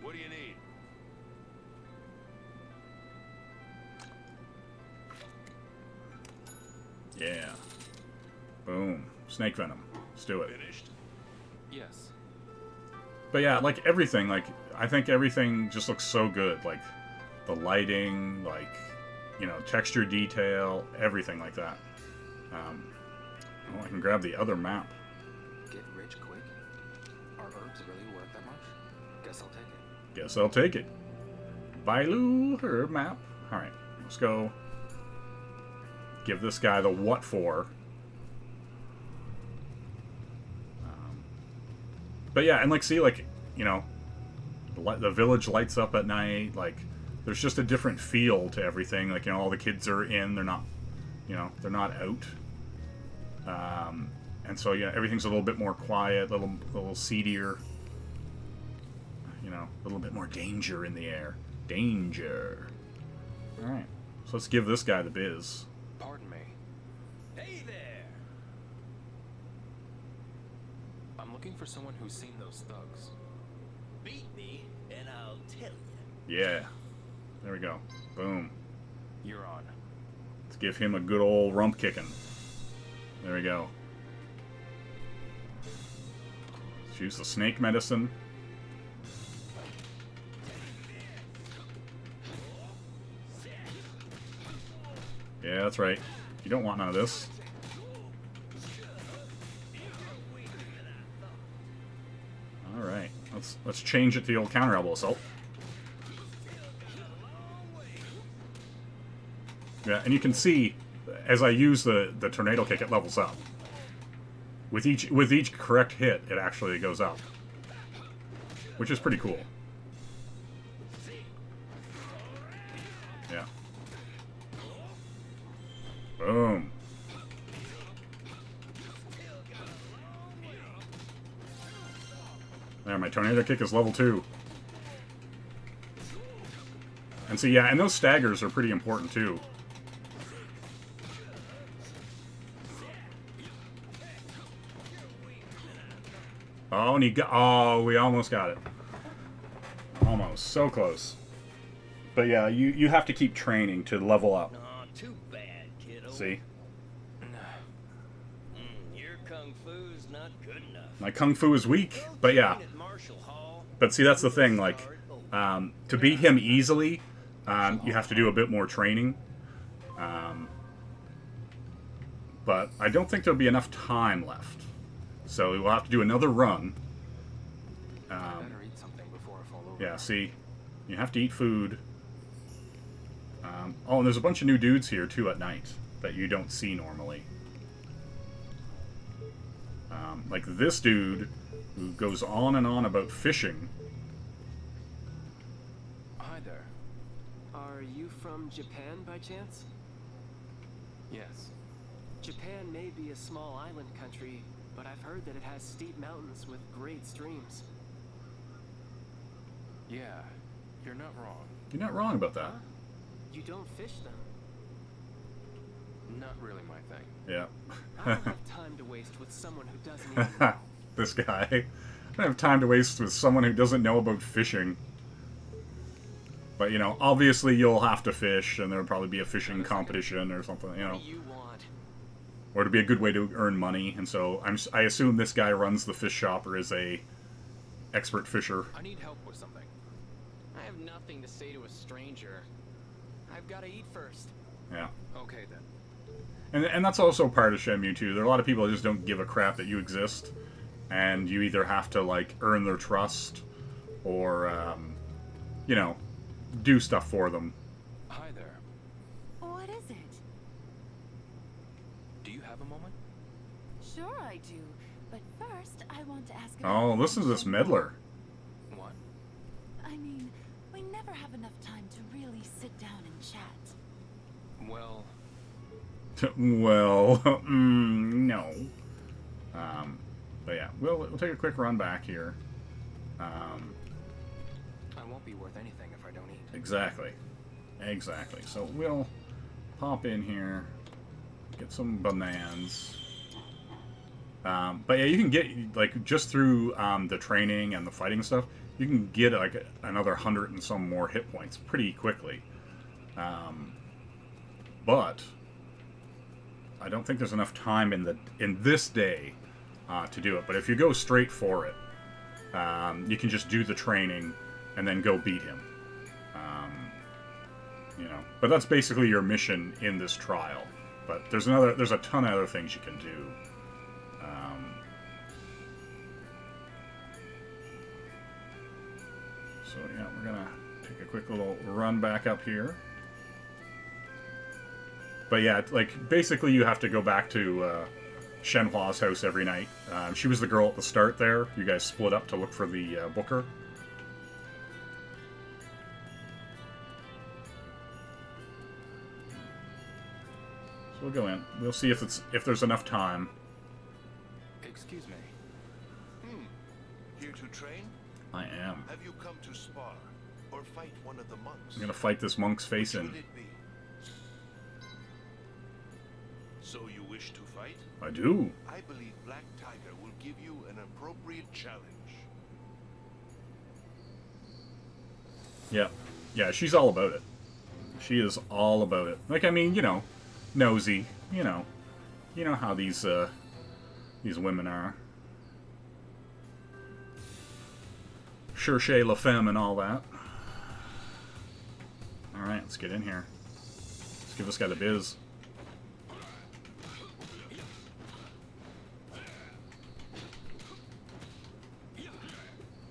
What do you need? Yeah. Boom. Snake venom. Let's do it. Finished? Yes. But yeah, like everything, like I think everything just looks so good. Like the lighting, like, you know, texture detail, everything like that. Well, I can grab the other map. Get rich quick? Are herbs really worth that much? Guess I'll take it. Guess I'll take it. Bailu herb map. Alright, let's go. Give this guy the what for. But yeah, and like, see, like, you know, the village lights up at night, like, there's just a different feel to everything. Like, you know, all the kids are in, they're not, you know, they're not out. And so, yeah, everything's a little bit more quiet, a little seedier. You know, a little bit more danger in the air. Danger. Alright, so let's give this guy the biz. Pardon me. Hey there! I'm looking for someone who's seen those thugs. Beat me, and I'll tell you. Yeah. There we go. Boom. You're on. Let's give him a good old rump kicking. There we go. Let's use the snake medicine. Yeah, that's right. You don't want none of this. Alright. Let's change it to the old counter elbow assault. Yeah, and you can see as I use the tornado kick, it levels up. With each correct hit, it actually goes up, which is pretty cool. Yeah. Boom. There, my tornado kick is level 2. And so yeah, and those staggers are pretty important too. Oh, and he got... Oh, we almost got it. Almost. So close. But yeah, you have to keep training to level up. Aw, too bad, kiddo. See? Your kung fu's not good enough. My kung fu is weak, but yeah. Train at Marshall Hall. But see, that's the thing, like, to beat him easily, you have to do a bit more training. But I don't think there'll be enough time left. So we'll have to do another run. I better eat something before I fall over. Yeah, see, you have to eat food. Oh, and there's a bunch of new dudes here, too, at night that you don't see normally. Like this dude who goes on and on about fishing. Hi there. Are you from Japan by chance? Yes. Japan may be a small island country, but I've heard that it has steep mountains with great streams. Yeah, you're not wrong. You're not wrong about that. You don't fish them. Not really my thing. Yeah. I don't have time to waste with someone who doesn't even know. This guy. I don't have time to waste with someone who doesn't know about fishing. But, you know, obviously you'll have to fish, and there'll probably be a fishing competition or something, you know. What do you want? Or to be a good way to earn money, and so I assume this guy runs the fish shop or is a expert fisher. I need help with something. I have nothing to say to a stranger. I've got to eat first. Yeah. Okay then. And that's also part of Shenmue 2. There are a lot of people that just don't give a crap that you exist, and you either have to, like, earn their trust or, you know, do stuff for them. Hi there. What is it? Do you have a moment? Sure I do. But first, I want to ask Oh, listen to this meddler. What? I mean, we never have enough time to really sit down and chat. Well, Well, no. But yeah, we'll take a quick run back here. I won't be worth anything if I don't eat. Exactly. Exactly. So we'll pop in here, get some bananas. But yeah, you can get, like, just through the training and the fighting stuff, you can get, like, another 100 and some more hit points pretty quickly. But I don't think there's enough time in this day to do it. But if you go straight for it, you can just do the training and then go beat him. You know, but that's basically your mission in this trial. But there's a ton of other things you can do. So yeah, we're gonna take a quick little run back up here. But yeah, like, basically you have to go back to Shenhua's house every night. She was the girl at the start there. You guys split up to look for the booker. So we'll go in. We'll see if there's enough time. Excuse me. Here to train? I am. Have you come to spar or fight one of the monks? I'm gonna fight this monk's face Which in. will it be? So you wish to fight? I do. I believe Black Tiger will give you an appropriate challenge. Yeah. Yeah, she's all about it. She is all about it. Like, I mean, you know, nosy. You know how these women are. Cherchez la femme and all that. Alright, let's get in here. Let's give this guy the biz.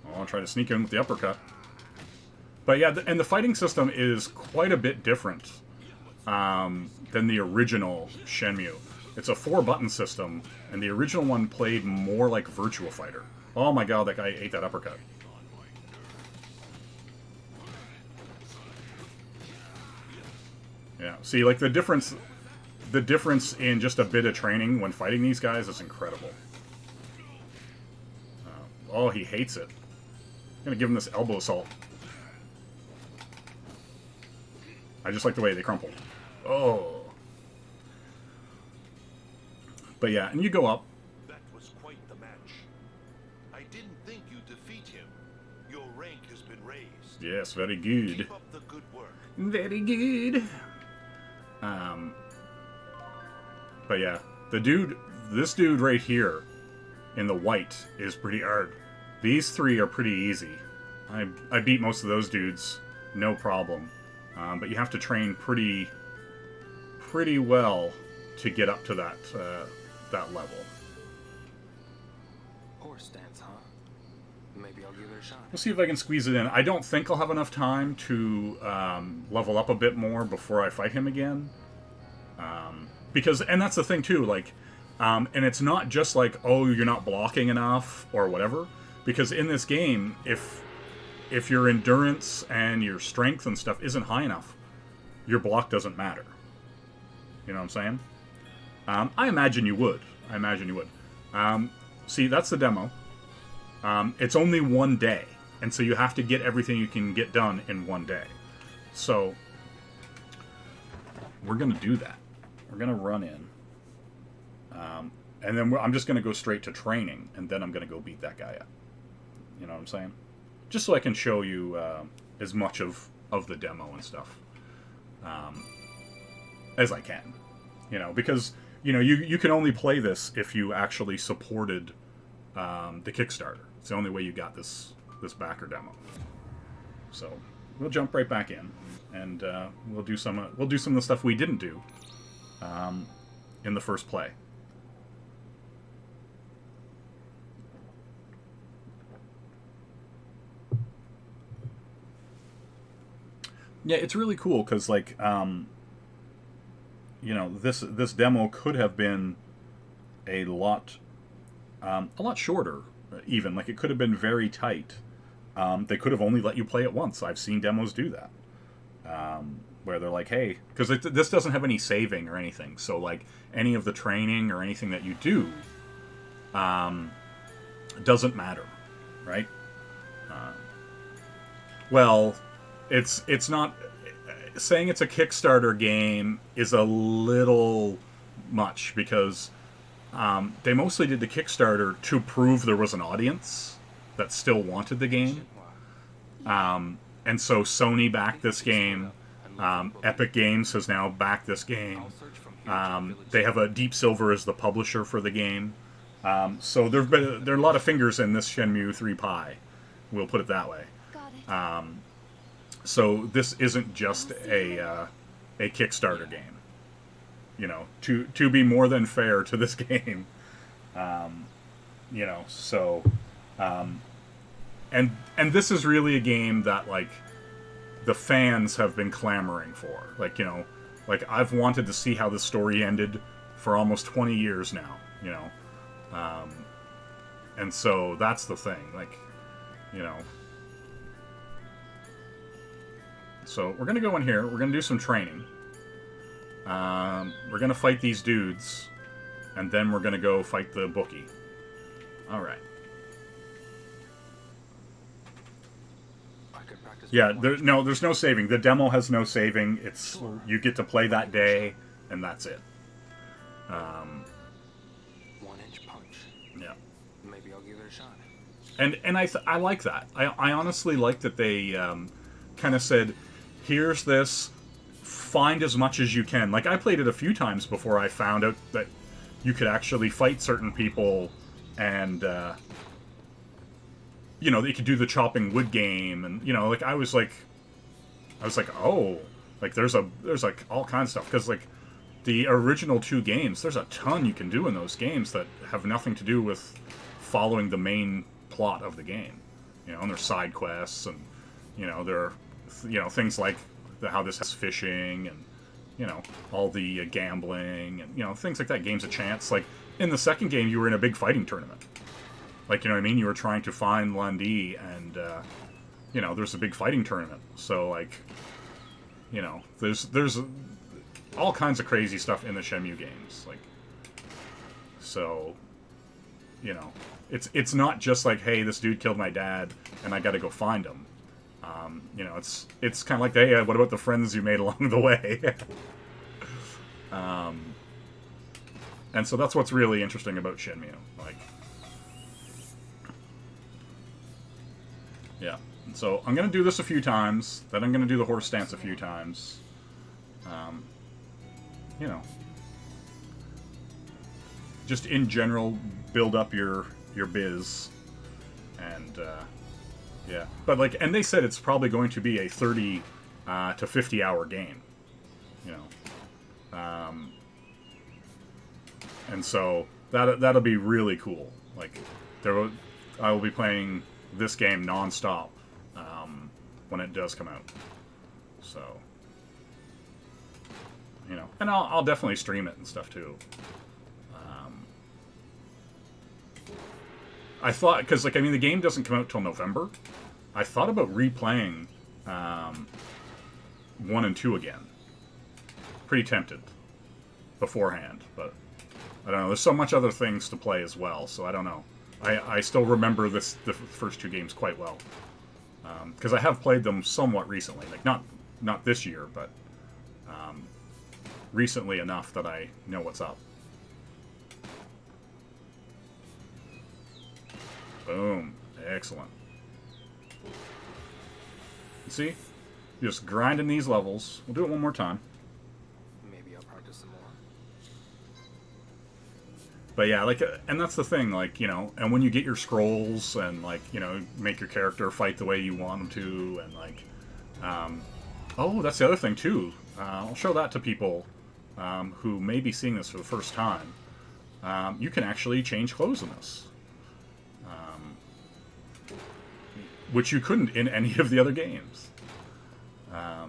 Oh, I'll try to sneak in with the uppercut. But yeah, and the fighting system is quite a bit different than the original Shenmue. It's a 4-button system, and the original one played more like Virtua Fighter. Oh my god, that guy ate that uppercut. Yeah, see, like, the difference in just a bit of training when fighting these guys is incredible. Oh, he hates it. I'm gonna give him this elbow assault. I just like the way they crumple. Oh. But yeah, and you go up. That was quite the match. I didn't think you'd defeat him. Your rank has been raised. Yes, very good. Keep up the good work. Very good. But yeah, this dude right here in the white is pretty hard. These three are pretty easy. I beat most of those dudes, no problem. But you have to train pretty well to get up to that level. Horse stance, huh? Maybe I'll give it a shot. We'll see if I can squeeze it in. I don't think I'll have enough time to level up a bit more before I fight him again. And that's the thing too, like, and it's not just like, oh, you're not blocking enough or whatever, because in this game, if your endurance and your strength and stuff isn't high enough, your block doesn't matter. You know what I'm saying? I imagine you would. See, that's the demo. It's only one day, and so you have to get everything you can get done in one day. So we're going to do that. We're going to run in. And then I'm just going to go straight to training, and then I'm going to go beat that guy up. You know what I'm saying? Just so I can show you as much of the demo and stuff as I can. You know, because, you know, you can only play this if you actually supported the Kickstarter. It's the only way you got this backer demo. So we'll jump right back in, and we'll do some of the stuff we didn't do in the first play. Yeah, it's really cool because, like, you know, this demo could have been a lot shorter, even. Like, it could have been very tight. They could have only let you play it once. I've seen demos do that, where they're like, hey, because this doesn't have any saving or anything. So, like, any of the training or anything that you do doesn't matter, right? Well, it's not... Saying it's a Kickstarter game is a little much, because they mostly did the Kickstarter to prove there was an audience that still wanted the game. And so Sony backed this game. Epic Games has now backed this game. They have a Deep Silver as the publisher for the game. So there are a lot of fingers in this Shenmue 3 pie. We'll put it that way. Got it. So this isn't just a Kickstarter game. You know, to be more than fair to this game. You know, so... And this is really a game that, like, the fans have been clamoring for. Like, you know, like, I've wanted to see how the story ended for almost 20 years now, you know. And so that's the thing, like, you know. So we're going to go in here, we're going to do some training. We're going to fight these dudes, and then we're going to go fight the bookie. Alright. Yeah, there's no saving. The demo has no saving. It's you get to play that day, and that's it. 1-inch punch. Yeah. Maybe I'll give it a shot. And I like that. I honestly like that they kind of said, here's this, find as much as you can. Like, I played it a few times before I found out that you could actually fight certain people, and you know, you could do the chopping wood game, and, you know, like, I was like, oh, like, there's like all kinds of stuff, because, like, the original 2 games, there's a ton you can do in those games that have nothing to do with following the main plot of the game, you know, and there's side quests, and, you know, there are, you know, things like how this has fishing, and, you know, all the gambling, and, you know, things like that, games of chance. Like, in the second game, you were in a big fighting tournament. Like, you know what I mean? You were trying to find Lundy, and, you know, there's a big fighting tournament. So, like, you know, there's all kinds of crazy stuff in the Shenmue games. Like, so, you know, it's not just like, hey, this dude killed my dad, and I gotta go find him. You know, it's kind of like, hey, what about the friends you made along the way? And so that's what's really interesting about Shenmue. Like, yeah. So I'm going to do this a few times. Then I'm going to do the horse stance a few times. You know. Just in general, build up your biz. And, yeah. But, like, and they said it's probably going to be a 30 to 50 hour game. You know. And so that'll be really cool. Like, I will be playing this game non-stop when it does come out. So, you know, and I'll definitely stream it and stuff too. I thought, because, like, I mean, the game doesn't come out till November. I thought about replaying 1 and 2 again. Pretty tempted beforehand, but I don't know. There's so much other things to play as well, so I don't know. I still remember the first 2 games quite well. Because I have played them somewhat recently. Like, not not this year, but recently enough that I know what's up. Boom. Excellent. See? Just grinding these levels. We'll do it one more time. Maybe I'll practice some more. But yeah, like, and that's the thing, like, you know, and when you get your scrolls and, like, you know, make your character fight the way you want them to, and, like, oh, that's the other thing, too. I'll show that to people who may be seeing this for the first time. You can actually change clothes in this. Which you couldn't in any of the other games.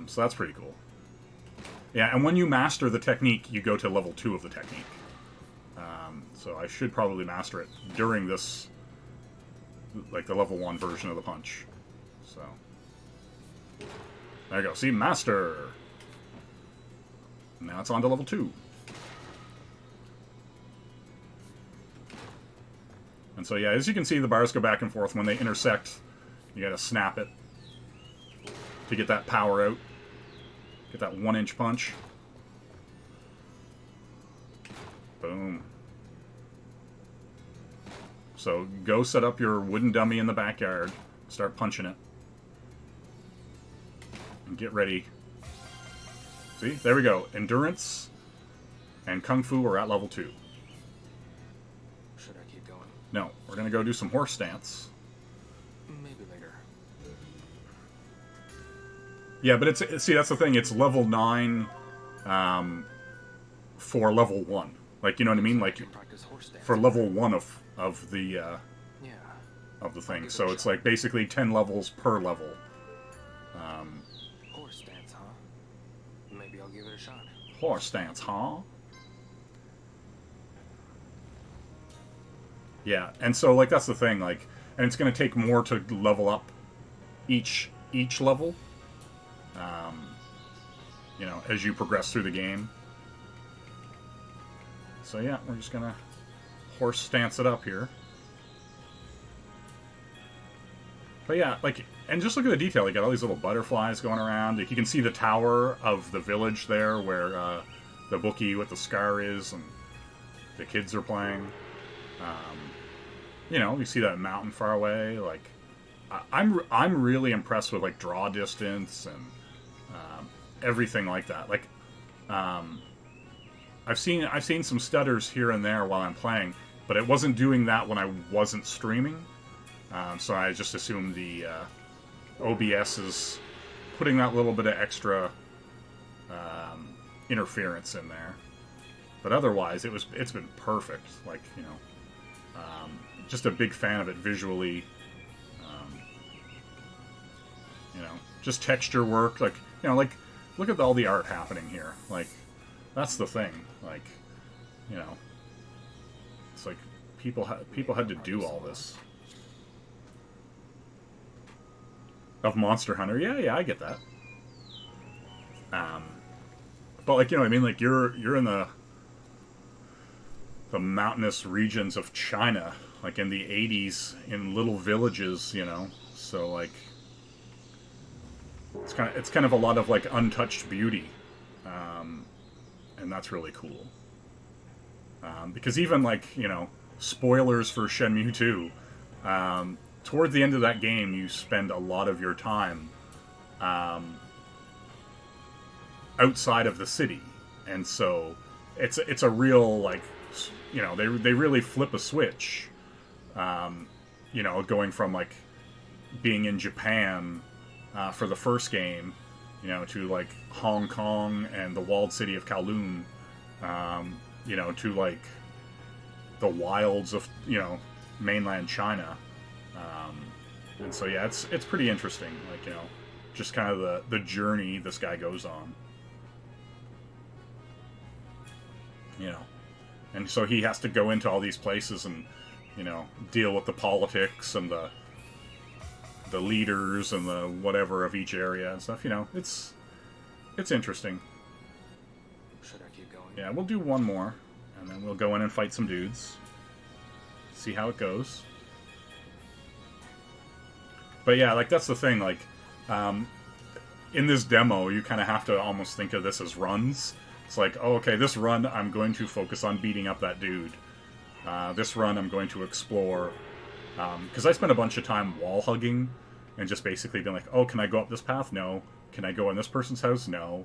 So that's pretty cool. Yeah, and when you master the technique, you go to level 2 of the technique. So I should probably master it during this, like the level 1 version of the punch. So, there you go. See, master! Now it's on to level 2. And so yeah, as you can see, the bars go back and forth. When they intersect, you gotta snap it to get that power out. Get that 1-inch punch. Boom. So go set up your wooden dummy in the backyard. Start punching it. And get ready. See? There we go. Endurance and Kung Fu are at level 2. Should I keep going? No, we're going to go do some horse stance. Maybe later. Yeah, but it's, see, that's the thing. It's level 9 for level 1. Like, you know what I mean? Like, for level 1 of the thing. So it's like basically 10 levels per level. Horse stance, huh? Maybe I'll give it a shot. Horse stance, huh? Yeah, and so like that's the thing, like, and it's going to take more to level up each level. You know, as you progress through the game. So yeah, we're just gonna horse stance it up here. But yeah, like, and just look at the detail. You got all these little butterflies going around. Like, you can see the tower of the village there, where the bookie with the scar is, and the kids are playing. You know, you see that mountain far away. Like, I'm really impressed with like draw distance and everything like that. Like, I've seen some stutters here and there while I'm playing, but it wasn't doing that when I wasn't streaming. So I just assumed the OBS is putting that little bit of extra interference in there. But otherwise, it's been perfect. Like, you know, just a big fan of it visually. You know, just texture work. Like, you know, like, look at all the art happening here. Like, that's the thing. Like, you know, it's like people had to do all this. Of Monster Hunter, yeah, I get that. But like, you know what I mean? Like, you're in the mountainous regions of China, like in the 80s, in little villages, you know. So like, it's kind of a lot of like untouched beauty. And that's really cool. Because even, like, you know, spoilers for Shenmue 2, toward the end of that game, you spend a lot of your time outside of the city. And so it's a real, like, you know, they really flip a switch, you know, going from, like, being in Japan for the first game, you know, to like Hong Kong and the walled city of Kowloon, you know, to like the wilds of, you know, mainland China. And so yeah, it's pretty interesting, like, you know, just kind of the journey this guy goes on. You know, and so he has to go into all these places and, you know, deal with the politics and the leaders and the whatever of each area and stuff. You know, it's interesting. Should I keep going? Yeah, we'll do one more, and then we'll go in and fight some dudes. See how it goes. But yeah, like, that's the thing, like, in this demo, you kind of have to almost think of this as runs. It's like, oh, okay, this run I'm going to focus on beating up that dude. This run I'm going to explore. Because I spent a bunch of time wall hugging and just basically being like, oh, can I go up this path? No. Can I go in this person's house? No.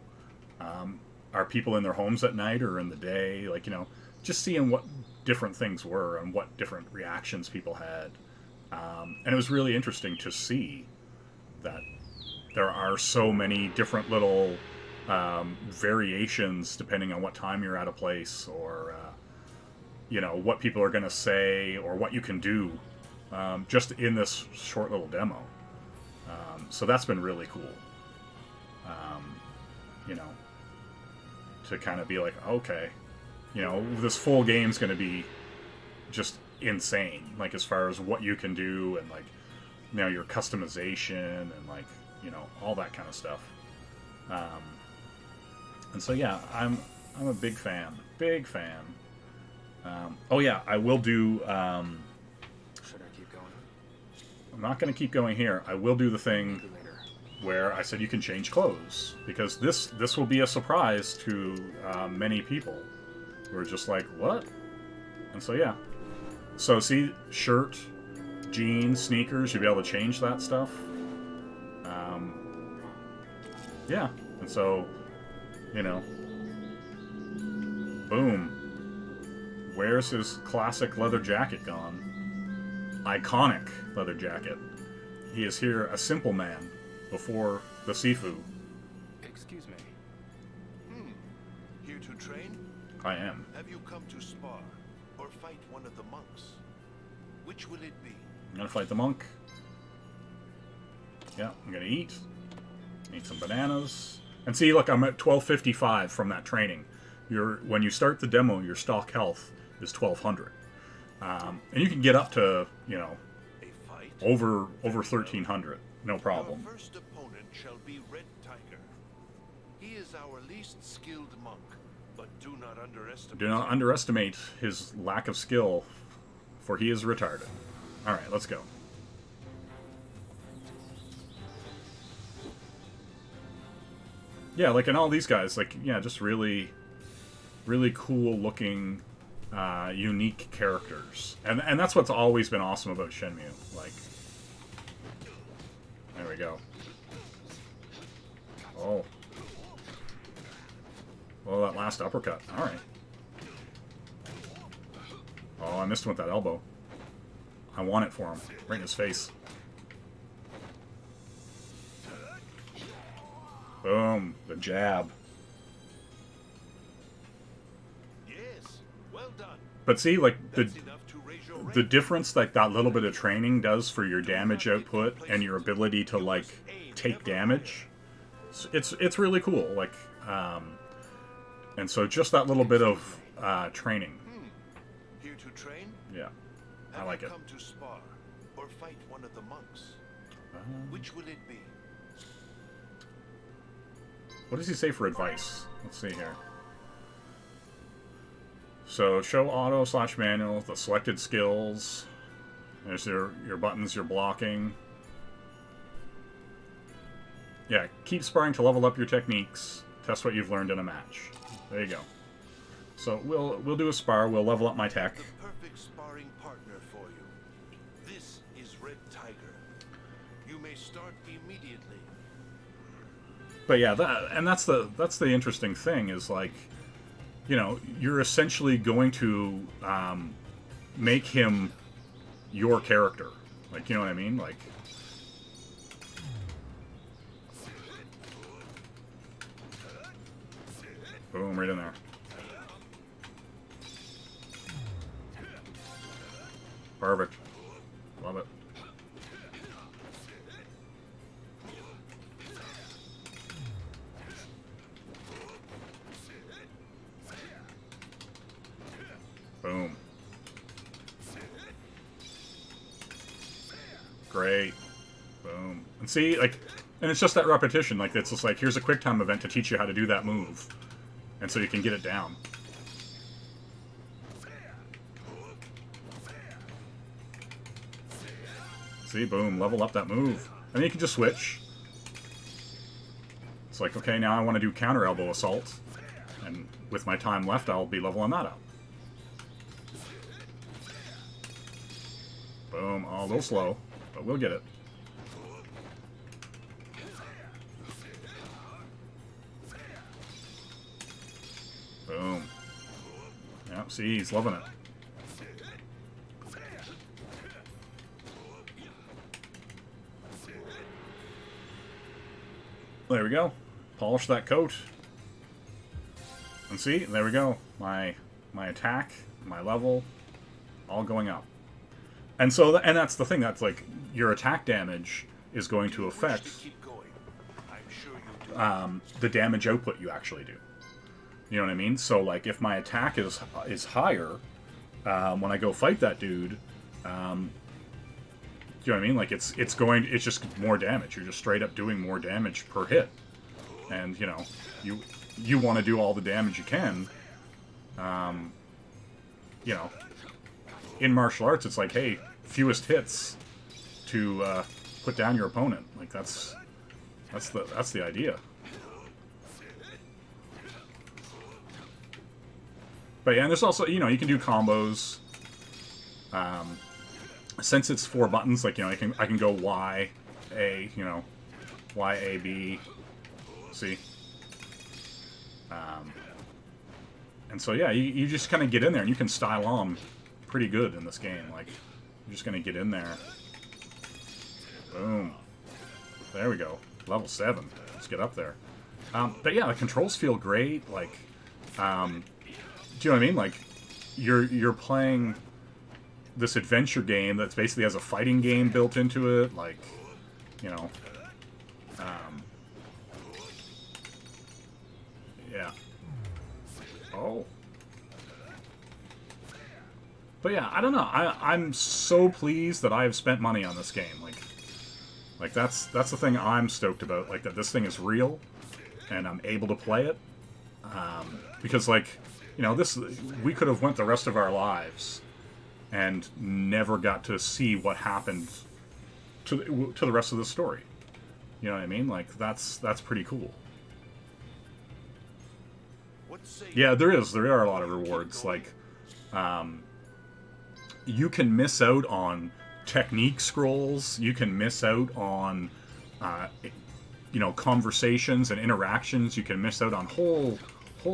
Are people in their homes at night or in the day? Like, you know, just seeing what different things were and what different reactions people had. And it was really interesting to see that there are so many different little variations depending on what time you're at a place, or you know, what people are going to say or what you can do just in this short little demo. So that's been really cool. You know, to kind of be like, okay, you know, this full game's going to be just insane, like as far as what you can do and like, you know, your customization and like, you know, all that kind of stuff. And so yeah, I'm a big fan. Oh yeah, I will do. Should I keep going? I'm not going to keep going here. I will do the thing Maybe later. where I said you can change clothes, because this will be a surprise to many people who are just like, what? And so yeah, so see, shirt, jeans, sneakers, you'll be able to change that stuff. Yeah, and so, you know, boom. Where's his classic leather jacket gone? Iconic leather jacket. He is here a simple man before the Sifu. Excuse me. Here to train? I am. Have you come to spar or fight one of the monks? Which will it be? I'm gonna fight the monk. Yeah, I'm gonna eat. Eat some bananas. And see, look, I'm at 1255 from that training. When you start the demo, your stock health is 1200. And you can get up to, you know, A fight? over 1300. No problem. Our first opponent shall be Red Tiger. He is our least skilled monk, but do not underestimate Do not underestimate his lack of skill, for he is retarded. Alright, let's go. Yeah, like in all these guys, like, yeah, just really, really cool looking, unique characters. And that's what's always been awesome about Shenmue. Like, there we go. Oh. Well, that last uppercut. Alright. Oh, I missed him with that elbow. I want it for him. Right in his face. Boom. The jab. Yes, well done. But see, like, That's enough to raise your the rank. difference that little bit of training does for your damage output and your ability to, like, take damage, it's really cool. Like, and so just that little bit of training. Here to train? Yeah, I Have like you it. come to spar or fight one of the monks? Which will it be? What does he say for advice? Let's see here. So, show auto/manual, the selected skills. There's your buttons, your blocking. Yeah, keep sparring to level up your techniques. Test what you've learned in a match. There you go. So we'll do a spar. We'll level up my tech. The perfect sparring partner for you. This is Red Tiger. You may start immediately. But yeah, that's the interesting thing is, like, you know, you're essentially going to make him your character. Like, you know what I mean? Like, boom, right in there. Perfect. Love it. Boom. Great. Boom. And see, like, and it's just that repetition. Like, it's just like, here's a quick time event to teach you how to do that move. And so you can get it down. See, boom, level up that move. And then you can just switch. It's like, okay, now I want to do counter elbow assault, and with my time left, I'll be leveling that up. Boom. Oh, a little slow, but we'll get it. Boom. Yep, see, he's loving it. There we go. Polish that coat. And see, there we go. My attack, my level, all going up. And so, and that's the thing. That's like your attack damage is going to affect the damage output you actually do. You know what I mean? So like, if my attack is higher when I go fight that dude, you know what I mean? Like it's just more damage. You're just straight up doing more damage per hit, and you know you want to do all the damage you can. You know, in martial arts, it's like, hey, fewest hits to put down your opponent. Like that's the idea. But yeah, and there's also, you know, you can do combos. Since it's 4 buttons, like, you know, I can go Y, A, you know, Y, A, B, C. And so yeah, you just kind of get in there and you can style on pretty good in this game. Like, you're just gonna get in there. Boom. There we go. Level 7. Let's get up there. But yeah, the controls feel great. Like, do you know what I mean? Like, you're playing this adventure game that's basically has a fighting game built into it. Like, you know, yeah. Oh. But yeah, I don't know. I'm so pleased that I have spent money on this game. Like that's the thing I'm stoked about. Like, that this thing is real, and I'm able to play it. Because, like, you know, we could have went the rest of our lives and never got to see what happened to the rest of the story. You know what I mean? Like, that's pretty cool. Yeah, there are a lot of rewards. Like, you can miss out on technique scrolls. You can miss out on, you know, conversations and interactions. You can miss out on whole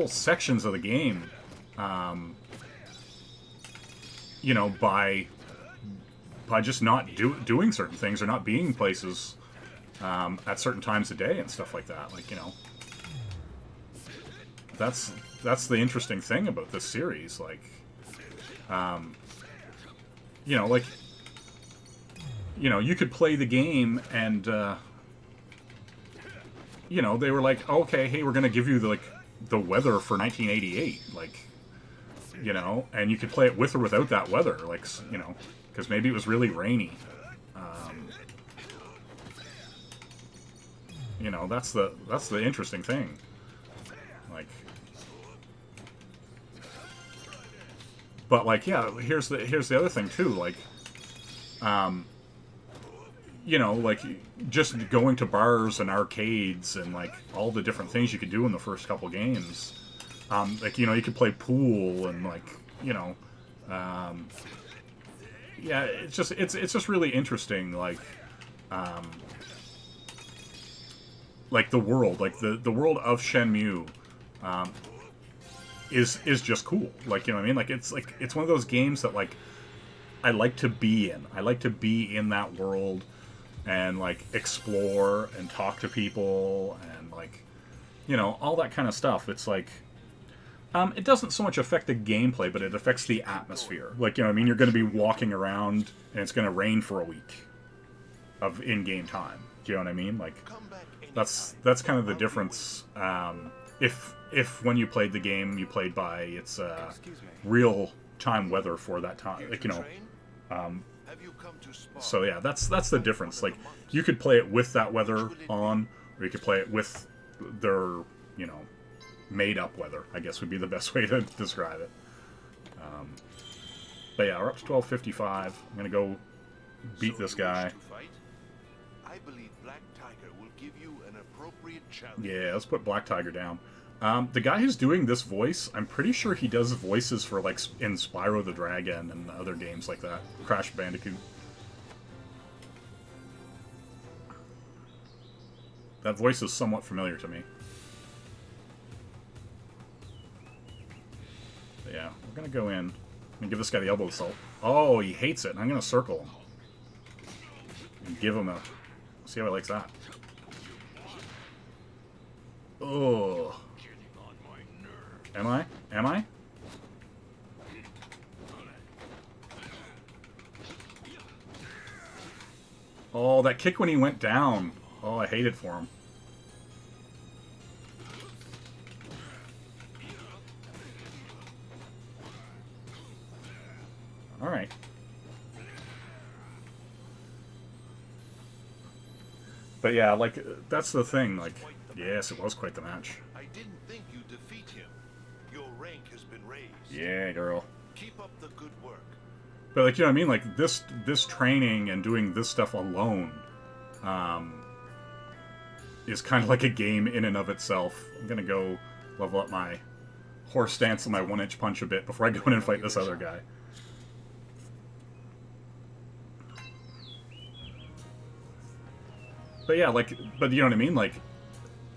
sections of the game, you know, by just not doing certain things or not being places at certain times of day and stuff like that. Like, you know, that's the interesting thing about this series. Like, you know, like, you know, you could play the game and, you know, they were like, okay, hey, we're gonna give you the weather for 1988, like, you know, and you could play it with or without that weather, like, you know, because maybe it was really rainy. You know, that's the interesting thing. Like, but like, yeah, here's the other thing too. Like, you know, like, just going to bars and arcades and like all the different things you could do in the first couple games. Like, you know, you could play pool and, like, you know, yeah, it's just really interesting. Like the world, like the world of Shenmue, is just cool. Like, you know what I mean? Like, it's one of those games that, like, I like to be in. I like to be in that world and, like, explore and talk to people and, like, you know, all that kind of stuff. It's like, it doesn't so much affect the gameplay, but it affects the atmosphere. Like, you know what I mean? You're going to be walking around and it's going to rain for a week of in-game time. Do you know what I mean? Like, that's kind of the difference. If when you played the game, you played by its real-time weather for that time. Like, you know, so yeah, that's the difference. Like, you could play it with that weather on, or you could play it with their, you know, made-up weather, I guess would be the best way to describe it. But yeah, we're up to 1255. I'm gonna go beat this guy. I believe Black Tiger will give you an appropriate challenge. Yeah, let's put Black Tiger down. The guy who's doing this voice, I'm pretty sure he does voices for, like, in Spyro the Dragon and other games like that. Crash Bandicoot. That voice is somewhat familiar to me. But yeah, we're gonna go in and give this guy the elbow assault. Oh, he hates it. I'm gonna circle him. And give him a... See how he likes that. Oh. Am I? Am I? Oh, that kick when he went down. Oh, I hate it for him. Alright. But yeah, like, that's the thing, like, yes, it was quite the match. I didn't think you'd defeat him. Your rank has been raised. Yeah, girl. Keep up the good work. But, like, you know what I mean? Like, this training and doing this stuff alone, is kind of like a game in and of itself. I'm gonna go level up my horse stance and my one-inch punch a bit before I go in and fight this other guy. But yeah, like, but you know what I mean? Like,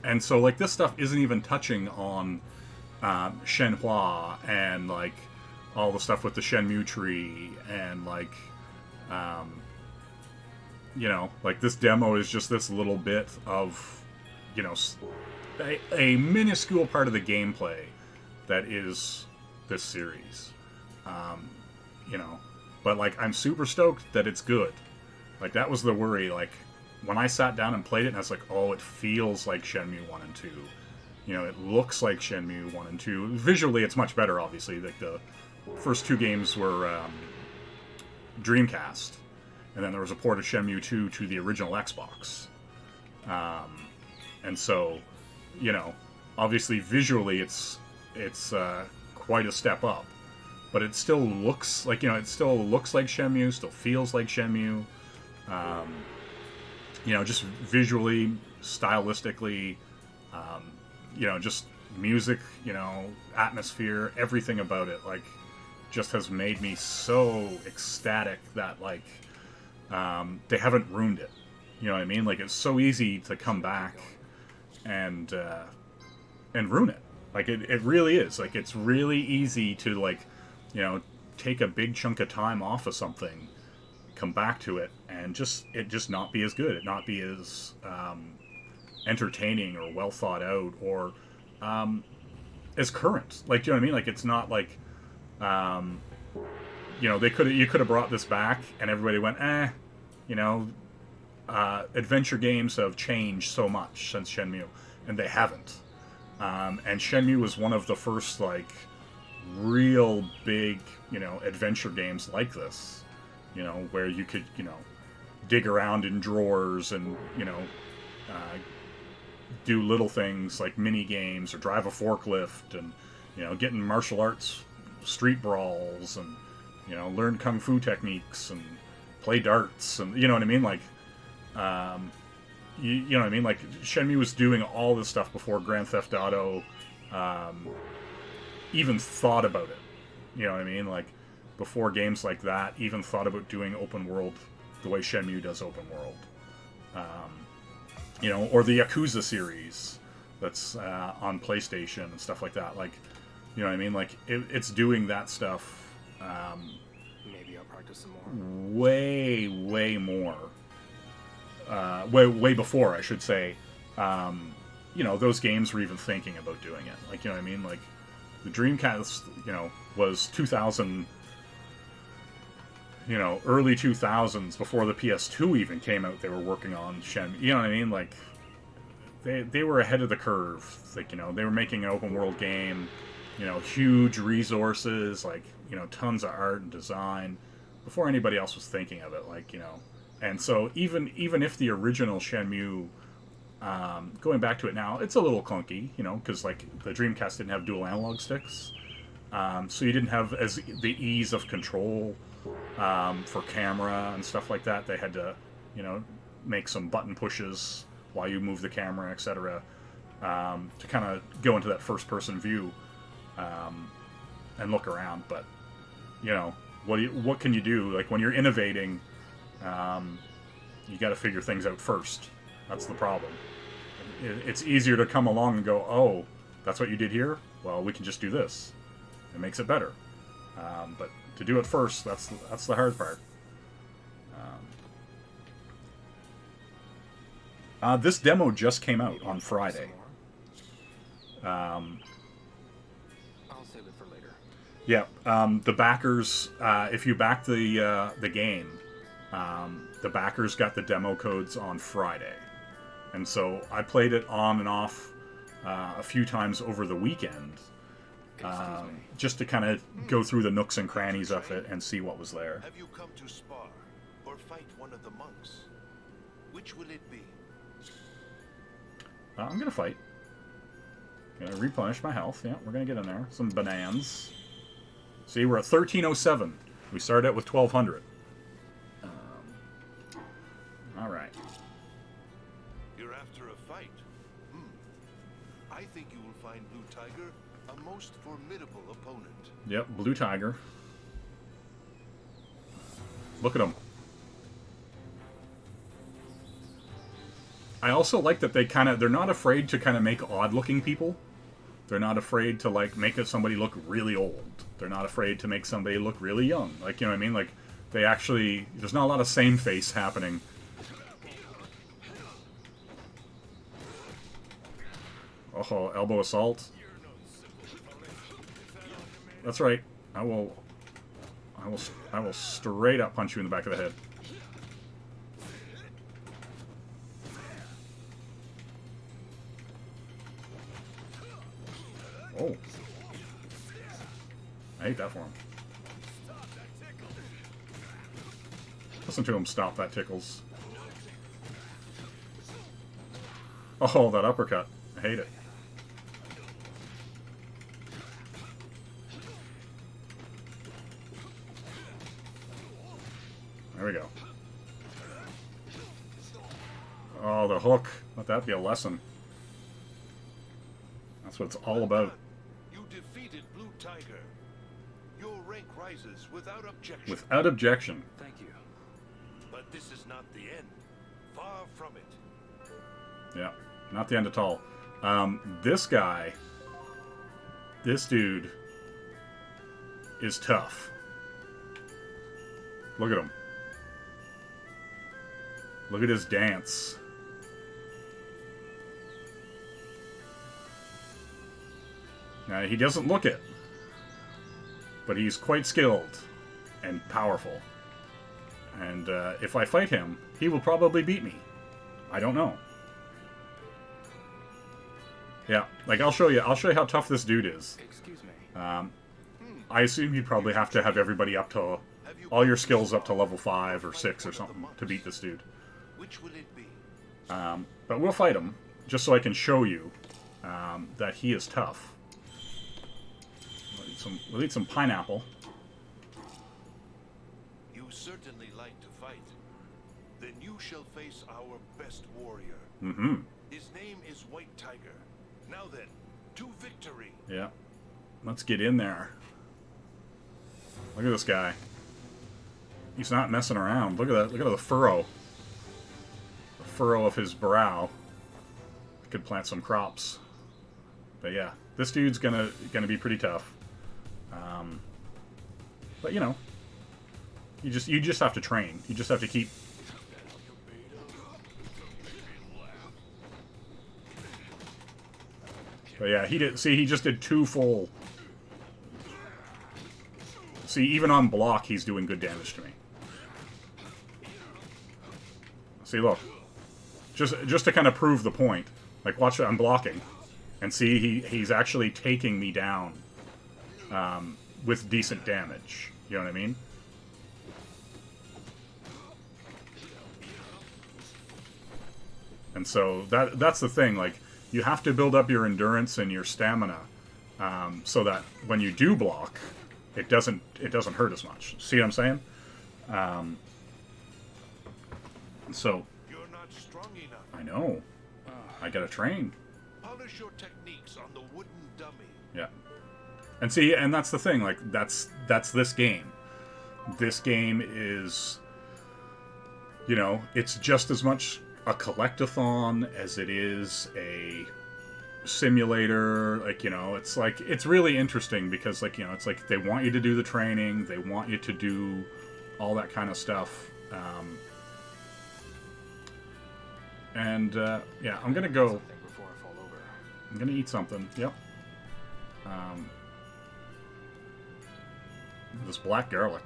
and so, like, this stuff isn't even touching on Shenhua and, like, all the stuff with the Shenmue tree and, like, you know, like, this demo is just this little bit of, you know, a minuscule part of the gameplay that is this series. You know, but, like, I'm super stoked that it's good. Like, that was the worry, like, when I sat down and played it, and I was like, oh, it feels like Shenmue 1 and 2. You know, it looks like Shenmue 1 and 2. Visually, it's much better, obviously. Like, the first two games were Dreamcast. And then there was a port of Shenmue 2 to the original Xbox. And so, you know, obviously, visually, it's quite a step up. But it still looks like, you know, it still looks like Shenmue, still feels like Shenmue. You know, just visually, stylistically, you know, just music, you know, atmosphere, everything about it, like, just has made me so ecstatic that, like, they haven't ruined it. You know what I mean? Like, it's so easy to come back and ruin it. Like, it really is. Like, it's really easy to, like, you know, take a big chunk of time off of something, come back to it, and it just not be as good, it not be as entertaining or well thought out or as current. Like, do you know what I mean? Like, it's not like you know, you could have brought this back and everybody went, you know, adventure games have changed so much since Shenmue, and they haven't. And Shenmue was one of the first, like, real big, you know, adventure games like this. You know, where you could, you know, dig around in drawers and, you know, do little things like mini games or drive a forklift and, you know, get in martial arts street brawls and, you know, learn kung fu techniques and play darts and, you know what I mean? Like, you know what I mean? Like, Shenmue was doing all this stuff before Grand Theft Auto even thought about it. You know what I mean? Like, before games like that even thought about doing open world the way Shenmue does open world. You know, or the Yakuza series that's on PlayStation and stuff like that. Like, you know what I mean? Like, it's doing that stuff Maybe I'll practice some more. way more. Way before, I should say. You know, those games were even thinking about doing it. Like, you know what I mean? Like, the Dreamcast, you know, was 2000... You know, early 2000s, before the PS2 even came out, they were working on Shenmue. You know what I mean? Like, they were ahead of the curve. Like, you know, they were making an open world game, you know, huge resources, like, you know, tons of art and design, before anybody else was thinking of it, like, you know. And so even if the original Shenmue, going back to it now, it's a little clunky, you know, because, like, the Dreamcast didn't have dual analog sticks, so you didn't have the ease of control for camera and stuff like that. They had to, you know, make some button pushes while you move the camera, etc., to kind of go into that first-person view and look around. But you know, what can you do? Like when you're innovating, you got to figure things out first. That's the problem. It's easier to come along and go, oh, that's what you did here? Well, we can just do this. It makes it better. But to do it first, that's the hard part. This demo just came out on Friday. I'll save it for later. Yeah, the backers, if you back the game, the backers got the demo codes on Friday. And so I played it on and off a few times over the weekend, just to kind of go through the nooks and crannies of it and see what was there. Have you come to spar or fight one of the monks? Which will it be? I'm going to fight. Gonna replenish my health. Yeah, we're going to get in there. Some bananas. See, we're at 1307. We started out with 1200. Alright. You're after a fight? I think you will find Blue Tiger a most formidable opponent. Yep, Blue Tiger. Look at him. I also like that they're not afraid to kind of make odd-looking people. They're not afraid to, like, make somebody look really old. They're not afraid to make somebody look really young. Like, you know what I mean? Like, they actually... There's not a lot of same face happening. Oh, elbow assault. That's right. I will straight up punch you in the back of the head. Oh. I hate that for him. Listen to him stop, that tickles. Oh, that uppercut. I hate it. There we go. Oh, the hook. Let that be a lesson. That's what it's all about. You defeated Blue Tiger. Your rank rises without objection. Without objection. Thank you. But this is not the end. Far from it. Yeah, not the end at all. This guy, this dude, is tough. Look at him. Look at his dance. Now, he doesn't look it, but he's quite skilled and powerful. And if I fight him, he will probably beat me. I don't know. Yeah, like I'll show you how tough this dude is. Excuse me. I assume you'd probably have to have everybody up to all your skills up to level 5 or 6 or something to beat this dude. Which will it be? But we'll fight him just so I can show you that he is tough. We'll eat some pineapple. You certainly like to fight. Then you shall face our best warrior. Mm-hmm. His name is White Tiger. Now then, to victory. Yeah. Let's get in there. Look at this guy. He's not messing around. Look at that. Look at the furrow. The furrow of his brow. Could plant some crops. But yeah, this dude's gonna be pretty tough. But you know, you just have to train. You just have to keep. But yeah, he did. See, he just did 2 full. See, even on block, he's doing good damage to me. See, look, just to kind of prove the point. Like, watch it. I'm blocking, and see, he's actually taking me down with decent damage. You know what I mean? And so that's the thing. Like, you have to build up your endurance and your stamina so that when you do block, it doesn't hurt as much. See what I'm saying? So You're not know. I gotta train. Polish your techniques on the wooden dummy. Yeah. And see, and that's the thing, like, that's this game. This game is, you know, it's just as much a collectathon as it is a simulator. Like, you know, it's like, it's really interesting because, like, you know, it's like they want you to do the training, they want you to do all that kind of stuff. Yeah, I'm gonna go. Before I fall over. I'm gonna eat something. Yep. This black garlic.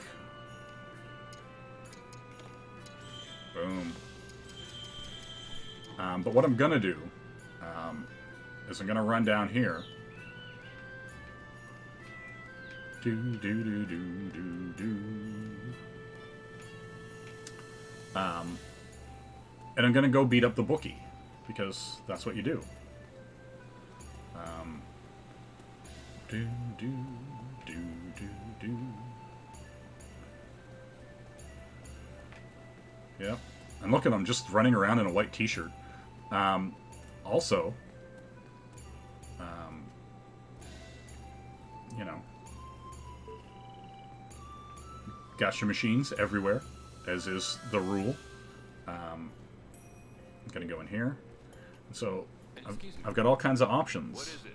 Boom. But what I'm gonna do is I'm gonna run down here. Do do do do do do. And I'm gonna go beat up the bookie because that's what you do. Do do do do do. Yeah, and look at him just running around in a white t-shirt. Also, you know, gacha machines everywhere, as is the rule. I'm gonna go in here. So I've got all kinds of options. What is it?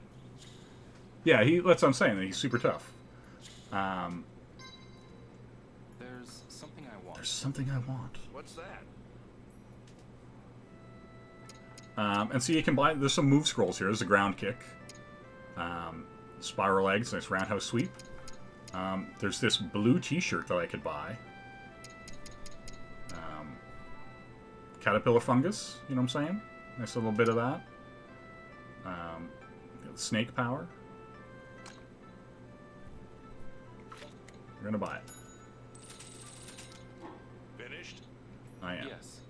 Yeah, that's what I'm saying. He's super tough. There's something I want. There's something I want. What's that? And so you can buy. There's some move scrolls here. There's a ground kick, spiral legs, nice roundhouse sweep. There's this blue T-shirt that I could buy. Caterpillar fungus. You know what I'm saying? Nice little bit of that. Snake power. We're gonna buy it. Finished? I am. Yes.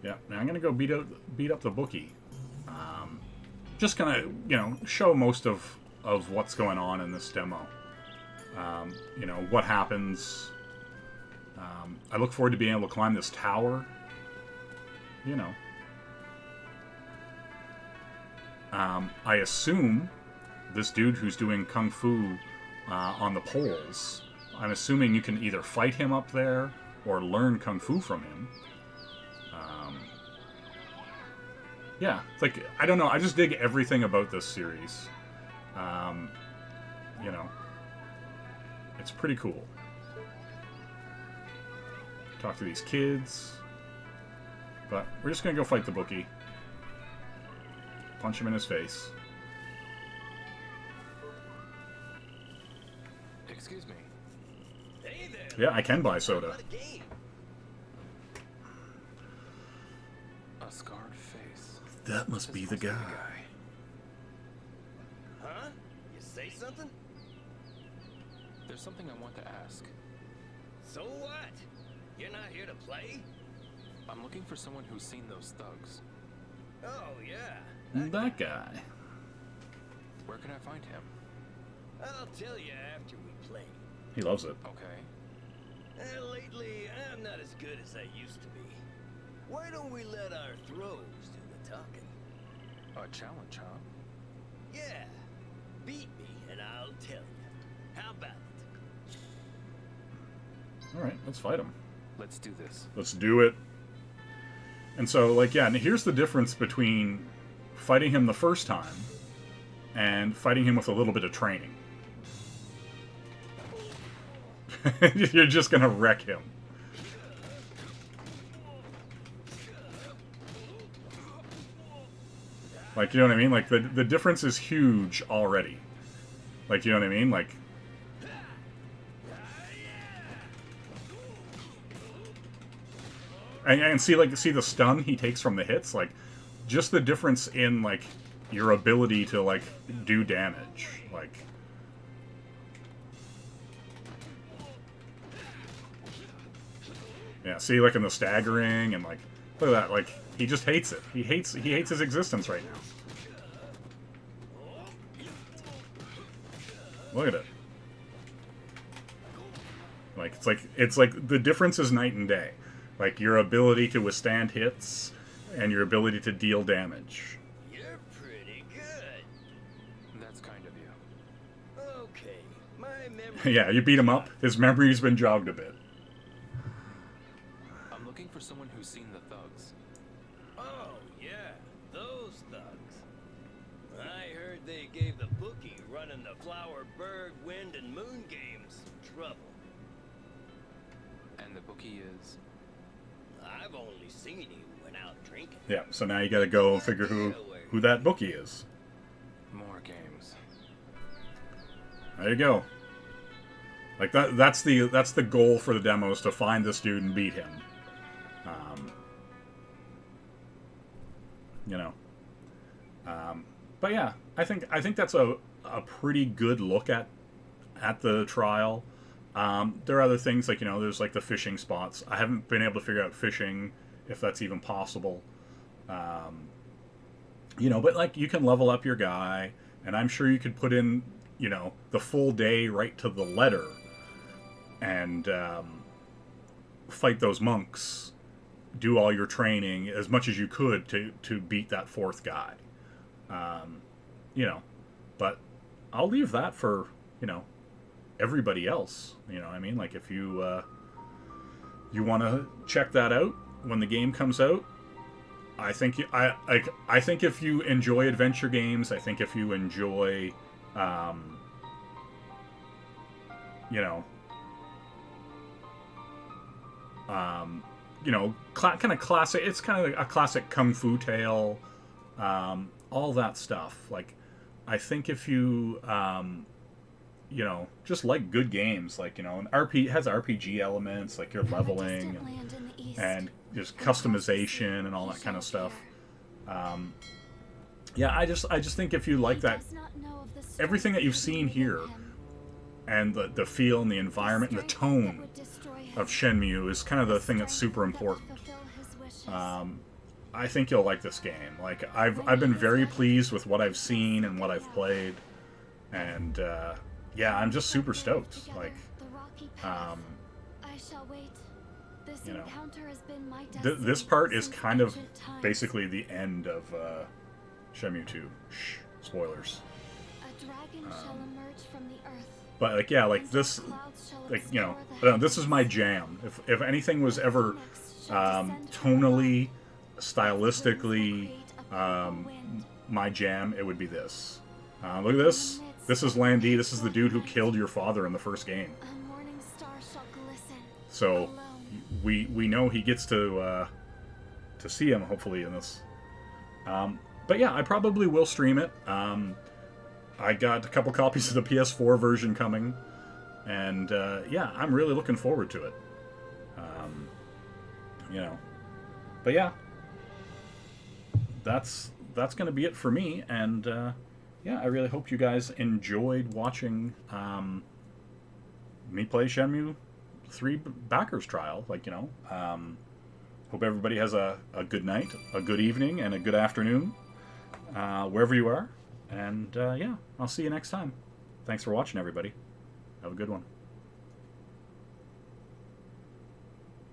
Yeah, now I'm gonna go beat up the bookie. Just gonna, you know, show most of what's going on in this demo. You know, what happens. I look forward to being able to climb this tower. You know. I assume this dude who's doing kung fu on the poles, I'm assuming you can either fight him up there or learn kung fu from him. Yeah, it's like, I don't know, I just dig everything about this series. You know, it's pretty cool. Talk to these kids. But we're just gonna go fight the bookie. Punch him in his face. Excuse me. Hey there. Yeah, I can buy soda. What a game. A scarred face. That must be the guy. Huh? You say something? There's something I want to ask. So what? You're not here to play? I'm looking for someone who's seen those thugs. Oh, yeah. That guy. Where can I find him? I'll tell you after we play. He loves it. Okay. Lately, I'm not as good as I used to be. Why don't we let our throws do the talking? A challenge, huh? Yeah. Beat me and I'll tell you. How about it? Alright, let's fight him. Let's do this. Let's do it. And so, like, yeah, and here's the difference between fighting him the first time and fighting him with a little bit of training. You're just gonna wreck him. Like, you know what I mean? Like, the difference is huge already. Like, you know what I mean? Like... And see the stun he takes from the hits? Like, just the difference in, like, your ability to, like, do damage. Like... Yeah, see, like, in the staggering, and, like, look at that, like, he just hates it. He hates his existence right now. Look at it. Like, it's like the difference is night and day. Like, your ability to withstand hits and your ability to deal damage. You're pretty good. That's kind of you. Okay, my memory. Yeah, you beat him up. His memory's been jogged a bit. I'm looking for someone who's seen the thugs. Oh, yeah, those thugs. I heard they gave the bookie running the Flower, Bird, Wind, and Moon games trouble. And the bookie is... I've only seen he went out drinking. Yeah, so now you gotta go and figure who that bookie is. more games. There you go. Like that's the goal for the demo, is to find this dude and beat him. You know. But yeah, I think that's a pretty good look at the trial. There are other things, like, you know, there's like the fishing spots. I haven't been able to figure out fishing, if that's even possible. You know, but like, you can level up your guy, and I'm sure you could put in, you know, the full day right to the letter, and fight those monks, do all your training as much as you could to beat that fourth guy. You know, but I'll leave that for, you know, everybody else. You know what I mean? Like, if you you want to check that out when the game comes out, I think I think if you enjoy adventure games, I think if you enjoy you know, kind of classic, it's kind of a classic kung fu tale, all that stuff. Like, I think if you you know, just like good games, like, you know, an has RPG elements, like you're leveling and just customization and all that kind of stuff. Yeah, I just think if you like that, everything that you've seen here, and the feel and the environment and the tone of Shenmue is kind of the thing that's super important. I think you'll like this game. Like, I've been very pleased with what I've seen and what I've played, and yeah, I'm just super stoked. Like, you know, this part is kind of basically the end of Shenmue 2. Shh, spoilers. But like, yeah, like this, like, you know, this is my jam. If anything was ever tonally, stylistically, my jam, it would be this. Look at this. This is Landy. This is the dude who killed your father in the first game. So we know he gets to see him, hopefully, in this. But yeah, I probably will stream it. I got a couple copies of the PS4 version coming, and yeah, I'm really looking forward to it. You know, but yeah, that's going to be it for me, and yeah, I really hope you guys enjoyed watching me play Shenmue 3 Backers Trial. Like, you know, hope everybody has a good night, a good evening, and a good afternoon, wherever you are. And yeah, I'll see you next time. Thanks for watching, everybody. Have a good one.